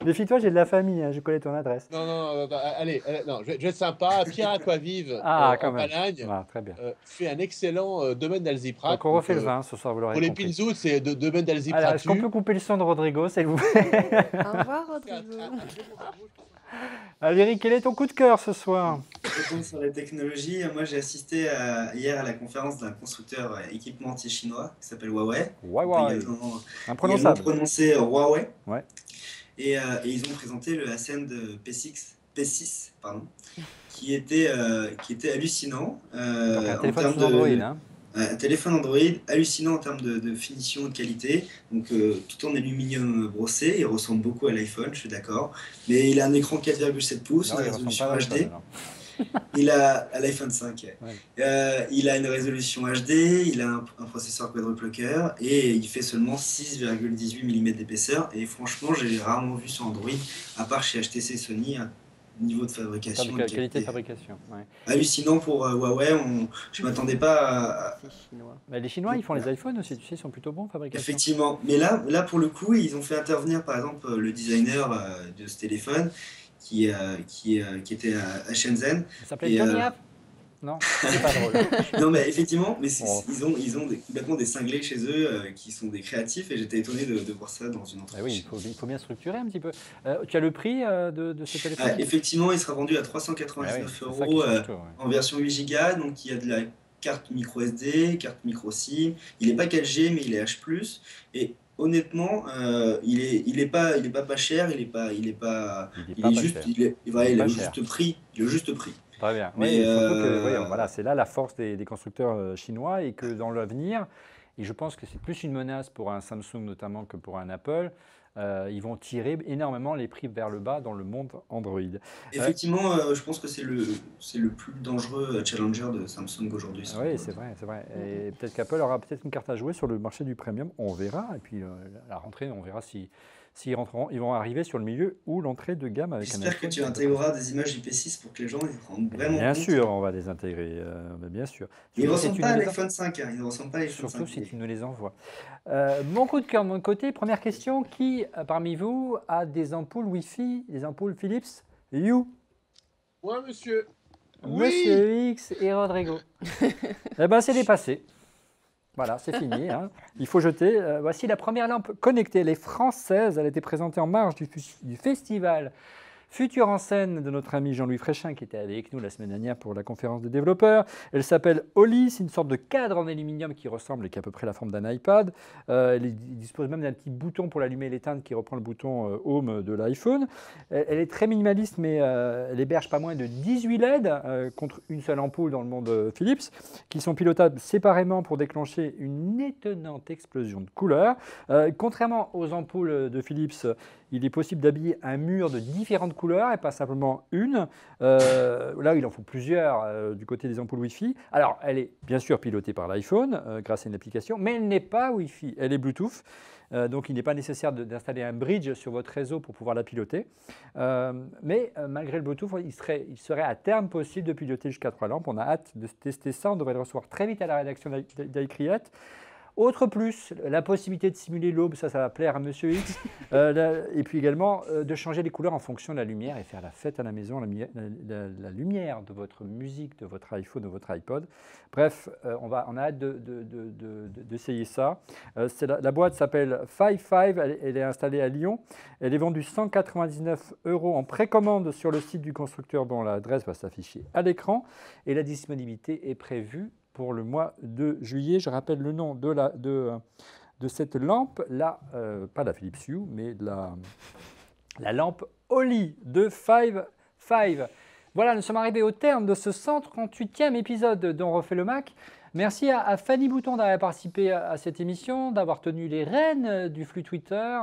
Défie-toi, j'ai de la famille, je connais ton adresse. Non, allez, je vais être sympa. Pierre Aquavive, en Palagne, très bien. fait un excellent domaine d'Alziprat. Donc on refait le vin ce soir, vous l'aurez compris. Pour les Pinzous, c'est domaine d'Alziprat. Est-ce qu'on peut couper le son de Rodrigo, s'il vous plaît? Au revoir, Rodrigo. Eric, quel est ton coup de cœur ce soir? Sur les technologies, moi j'ai assisté hier à la conférence d'un constructeur équipementier chinois qui s'appelle Huawei. Huawei. Imprononçable. Ils l'ont prononcé Huawei. Ouais. Et ils ont présenté le Ascend P6 qui était hallucinant. Un téléphone sous Android, hein. Un téléphone Android hallucinant en termes de finition et de qualité, donc tout en aluminium brossé, il ressemble beaucoup à l'iPhone, je suis d'accord, mais il a un écran 4,7 pouces, une résolution HD, il a à l'iPhone 5, il a une résolution HD, il a un processeur quadruple cœur et il fait seulement 6,18 mm d'épaisseur et franchement j'ai rarement vu sur Android, à part chez HTC Sony, niveau de fabrication. De qualité de fabrication. Ouais. Hallucinant pour Huawei. Je ne m'attendais pas à. Les Chinois, ils font les iPhones aussi, tu sais, ils sont plutôt bons en fabrication. Effectivement. Mais là, pour le coup, ils ont fait intervenir, par exemple, le designer de ce téléphone qui était à Shenzhen. Il s'appelait Tony App. Non, c'est pas drôle. Non, mais effectivement, ils ont complètement des cinglés chez eux qui sont des créatifs et j'étais étonné de voir ça dans une entreprise. Oui, il faut bien structurer un petit peu. Tu as le prix de ce téléphone? Effectivement, il sera vendu à 399 € en version 8 Go. Donc il y a de la carte micro SD, carte micro SIM. Il n'est pas 4G, mais il est H+. Et honnêtement, il est pas cher, il est juste prix. Très bien. Oui, surtout que voilà, c'est là la force des constructeurs chinois et que dans l'avenir, et je pense que c'est plus une menace pour un Samsung notamment que pour un Apple, ils vont tirer énormément les prix vers le bas dans le monde Android. Effectivement, je pense que c'est le plus dangereux challenger de Samsung aujourd'hui. Oui, c'est vrai. Et peut-être qu'Apple aura peut-être une carte à jouer sur le marché du premium, on verra. Et puis la rentrée, on verra s'ils rentreront, ils vont arriver sur le milieu ou l'entrée de gamme avec un iPhone. J'espère que tu intégreras des images IP6 pour que les gens ils rendent vraiment bien compte. sûr, on va les intégrer, bien sûr. Ils ne ressemblent pas à l'iPhone 5, ils ne ressemblent pas à l'iPhone 5. Surtout si tu nous les envoies. Mon coup de cœur de mon côté, première question, qui parmi vous a des ampoules Wi-Fi, des ampoules Philips Hue? Moi, monsieur. Monsieur X et Rodrigo. Eh bien, c'est dépassé. Voilà, c'est fini. Hein. Il faut jeter. Voici la première lampe connectée. Elle est française. Elle a été présentée en marge du festival Futur en scène de notre ami Jean-Louis Fréchin qui était avec nous la semaine dernière pour la conférence des développeurs. Elle s'appelle Oli, c'est une sorte de cadre en aluminium qui ressemble et qui a à peu près la forme d'un iPad. Elle dispose même d'un petit bouton pour l'allumer et l'éteindre qui reprend le bouton Home de l'iPhone. Elle est très minimaliste mais elle héberge pas moins de 18 LED contre une seule ampoule dans le monde Philips qui sont pilotables séparément pour déclencher une étonnante explosion de couleurs. Contrairement aux ampoules de Philips, il est possible d'habiller un mur de différentes couleurs et pas simplement une. Là, il en faut plusieurs du côté des ampoules Wi-Fi. Alors, elle est bien sûr pilotée par l'iPhone grâce à une application, mais elle n'est pas Wi-Fi, elle est Bluetooth. Donc, il n'est pas nécessaire d'installer un bridge sur votre réseau pour pouvoir la piloter. Mais malgré le Bluetooth, il serait à terme possible de piloter jusqu'à 3 lampes. On a hâte de tester ça. On devrait le recevoir très vite à la rédaction d'iCreate. Autre plus, la possibilité de simuler l'aube, ça va plaire à Monsieur X. Et puis également de changer les couleurs en fonction de la lumière et faire la fête à la maison, la lumière de votre musique, de votre iPhone, de votre iPod. Bref, on a hâte d'essayer ça. La boîte s'appelle 55, elle est installée à Lyon. Elle est vendue 199 € en précommande sur le site du constructeur dont l'adresse va s'afficher à l'écran. Et la disponibilité est prévue pour le mois de juillet. Je rappelle le nom de cette lampe, pas la Philips Hue, mais la lampe Oli de 55. Voilà, nous sommes arrivés au terme de ce 138e épisode d'On refait le Mac. Merci à Fanny Bouton d'avoir participé à cette émission, d'avoir tenu les rênes du flux Twitter.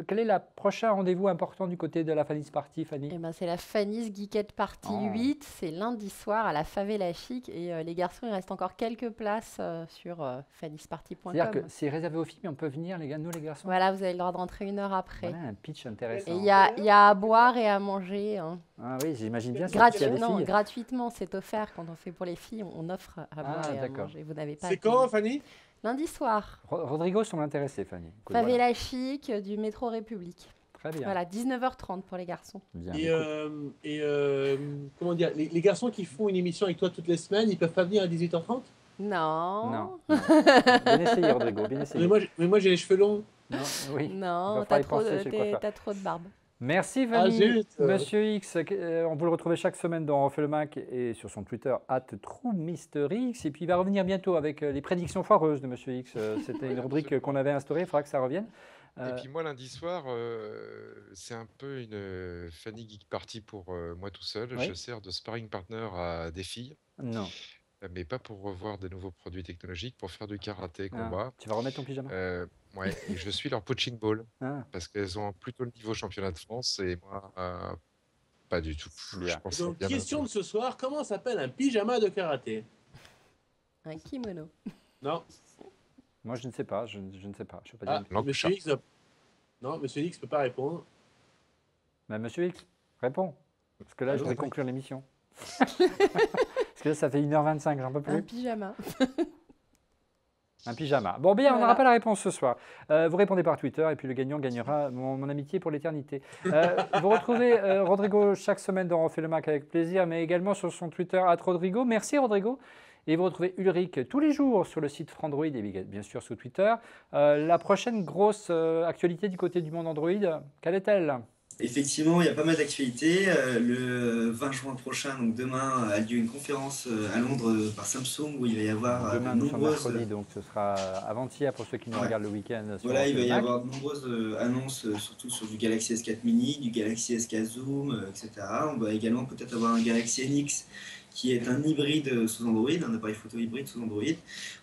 Quel est le prochain rendez-vous important du côté de la Fanny's Party, Fanny? C'est la Fanny's Geekette Party 8. C'est lundi soir à la Favela Chic. Et les garçons, il reste encore quelques places sur fannysparty.com. C'est-à-dire que c'est réservé aux filles, mais on peut venir, nous les garçons? Voilà, vous avez le droit de rentrer 1 heure après. Voilà, un pitch intéressant. Et il y a à boire et à manger. Hein. Ah oui, j'imagine bien. Gratuitement, c'est offert. Quand on fait pour les filles, on offre à boire et à manger. Vous n'avez pas. C'est quand, Fanny? Lundi soir. Rodrigo semble intéressé, Fanny. Favela Chic du métro République. Très bien. Voilà, 19h30 pour les garçons. Bien, comment dire, les garçons qui font une émission avec toi toutes les semaines, ils peuvent pas venir à 18h30? Non. Bien essayé, Rodrigo, bien essayé. Mais moi j'ai les cheveux longs. Non, t'as trop de barbe. Merci Fanny. Monsieur X, on peut le retrouver chaque semaine dans On refait le Mac et sur son Twitter @TrueMrX. Et puis il va revenir bientôt avec les prédictions foireuses de Monsieur X. C'était une rubrique qu'on avait instaurée, il faudra que ça revienne. Et puis moi lundi soir, c'est un peu une Fanny Geek Party pour moi tout seul. Oui. Je sers de sparring partner à des filles. Non. Mais pas pour revoir des nouveaux produits technologiques, pour faire du karaté, combat. Tu vas remettre ton pyjama? Ouais, et je suis leur punching ball, parce qu'elles ont plutôt le niveau championnat de France, et moi, pas du tout. Je pense donc, question de ce soir, comment s'appelle un pyjama de karaté? Un kimono. Non. Moi, je ne sais pas, je ne sais pas. Je peux pas dire. Monsieur X, non, Monsieur X ne peut pas répondre. Monsieur X, réponds. Parce que là, je voudrais conclure l'émission. Parce que là, ça fait 1h25, j'en peux plus. Un pyjama. Un pyjama. Bon, bien, on n'aura pas la réponse ce soir. Vous répondez par Twitter et puis le gagnant gagnera mon amitié pour l'éternité. Vous retrouvez Rodrigo chaque semaine dans Refait le Mac avec plaisir, mais également sur son Twitter @Rodrigo. Merci Rodrigo. Et vous retrouvez Ulrich tous les jours sur le site Frandroid et bien sûr sur Twitter. La prochaine grosse actualité du côté du monde Android, quelle est-elle ? Effectivement, il y a pas mal d'actualités. Le 20 juin prochain, donc demain, a lieu une conférence à Londres par Samsung où il va y avoir demain, nous sommes mercredi, donc ce sera avant-hier pour ceux qui nous regardent le week-end. Voilà, il va y avoir de nombreuses annonces, surtout sur du Galaxy S4 Mini, du Galaxy S4 Zoom, etc. On va également peut-être avoir un Galaxy NX qui est un hybride sous Android, un appareil photo hybride sous Android.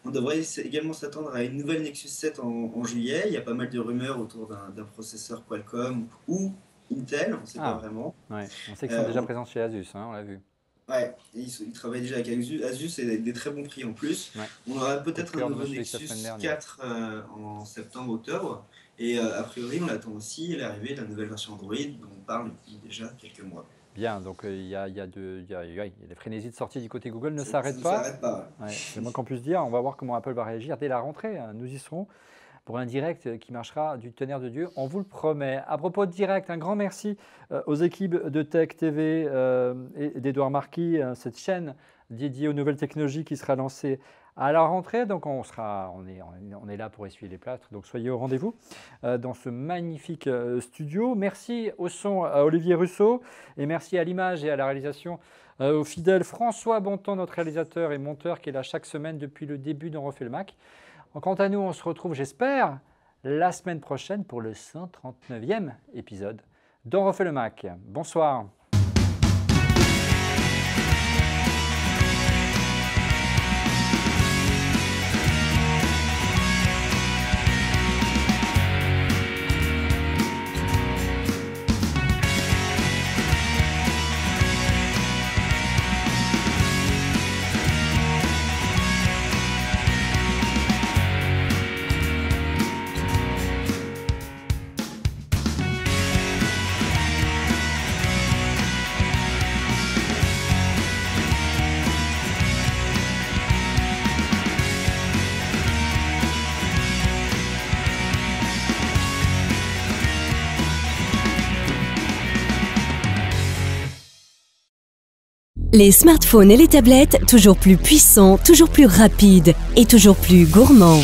On devrait également s'attendre à une nouvelle Nexus 7 en juillet. Il y a pas mal de rumeurs autour d'un processeur Qualcomm ou Intel, on ne sait pas vraiment. Ouais. On sait qu'ils sont déjà présents chez Asus, hein, on l'a vu. Ouais, ils travaillent déjà avec Asus et des très bons prix en plus. Ouais. On aura peut-être un nouveau Nexus 4 en septembre-octobre. Et a priori, on attend aussi l'arrivée de la nouvelle version Android dont on parle depuis déjà quelques mois. Bien, donc il y a des frénésies de sortie du côté Google, ne s'arrête pas. Ouais, c'est le moins qu'on puisse dire. On va voir comment Apple va réagir dès la rentrée. Nous y serons pour un direct qui marchera du tonnerre de Dieu, on vous le promet. À propos de direct, un grand merci aux équipes de Tech TV et d'Edouard Marquis, cette chaîne dédiée aux nouvelles technologies qui sera lancée à la rentrée. Donc on est là pour essuyer les plâtres, donc soyez au rendez-vous dans ce magnifique studio. Merci au son à Olivier Russo et merci à l'image et à la réalisation au fidèle François Bontemps, notre réalisateur et monteur qui est là chaque semaine depuis le début d'On refait le Mac. Quant à nous, on se retrouve, j'espère, la semaine prochaine pour le 139e épisode d'On refait le Mac. Bonsoir. Les smartphones et les tablettes, toujours plus puissants, toujours plus rapides et toujours plus gourmands.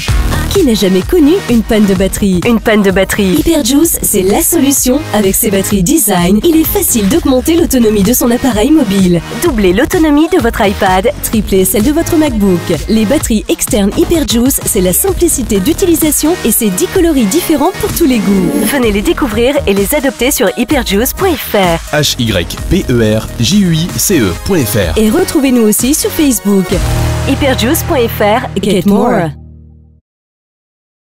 Qui n'a jamais connu une panne de batterie? Une panne de batterie. Hyperjuice, c'est la solution. Avec ses batteries design, il est facile d'augmenter l'autonomie de son appareil mobile. Doublez l'autonomie de votre iPad, triplez celle de votre MacBook. Les batteries externes Hyperjuice, c'est la simplicité d'utilisation et ses 10 coloris différents pour tous les goûts. Venez les découvrir et les adopter sur hyperjuice.fr. hyperjuice.fr. Et retrouvez-nous aussi sur Facebook. hyperjuice.fr. Get more.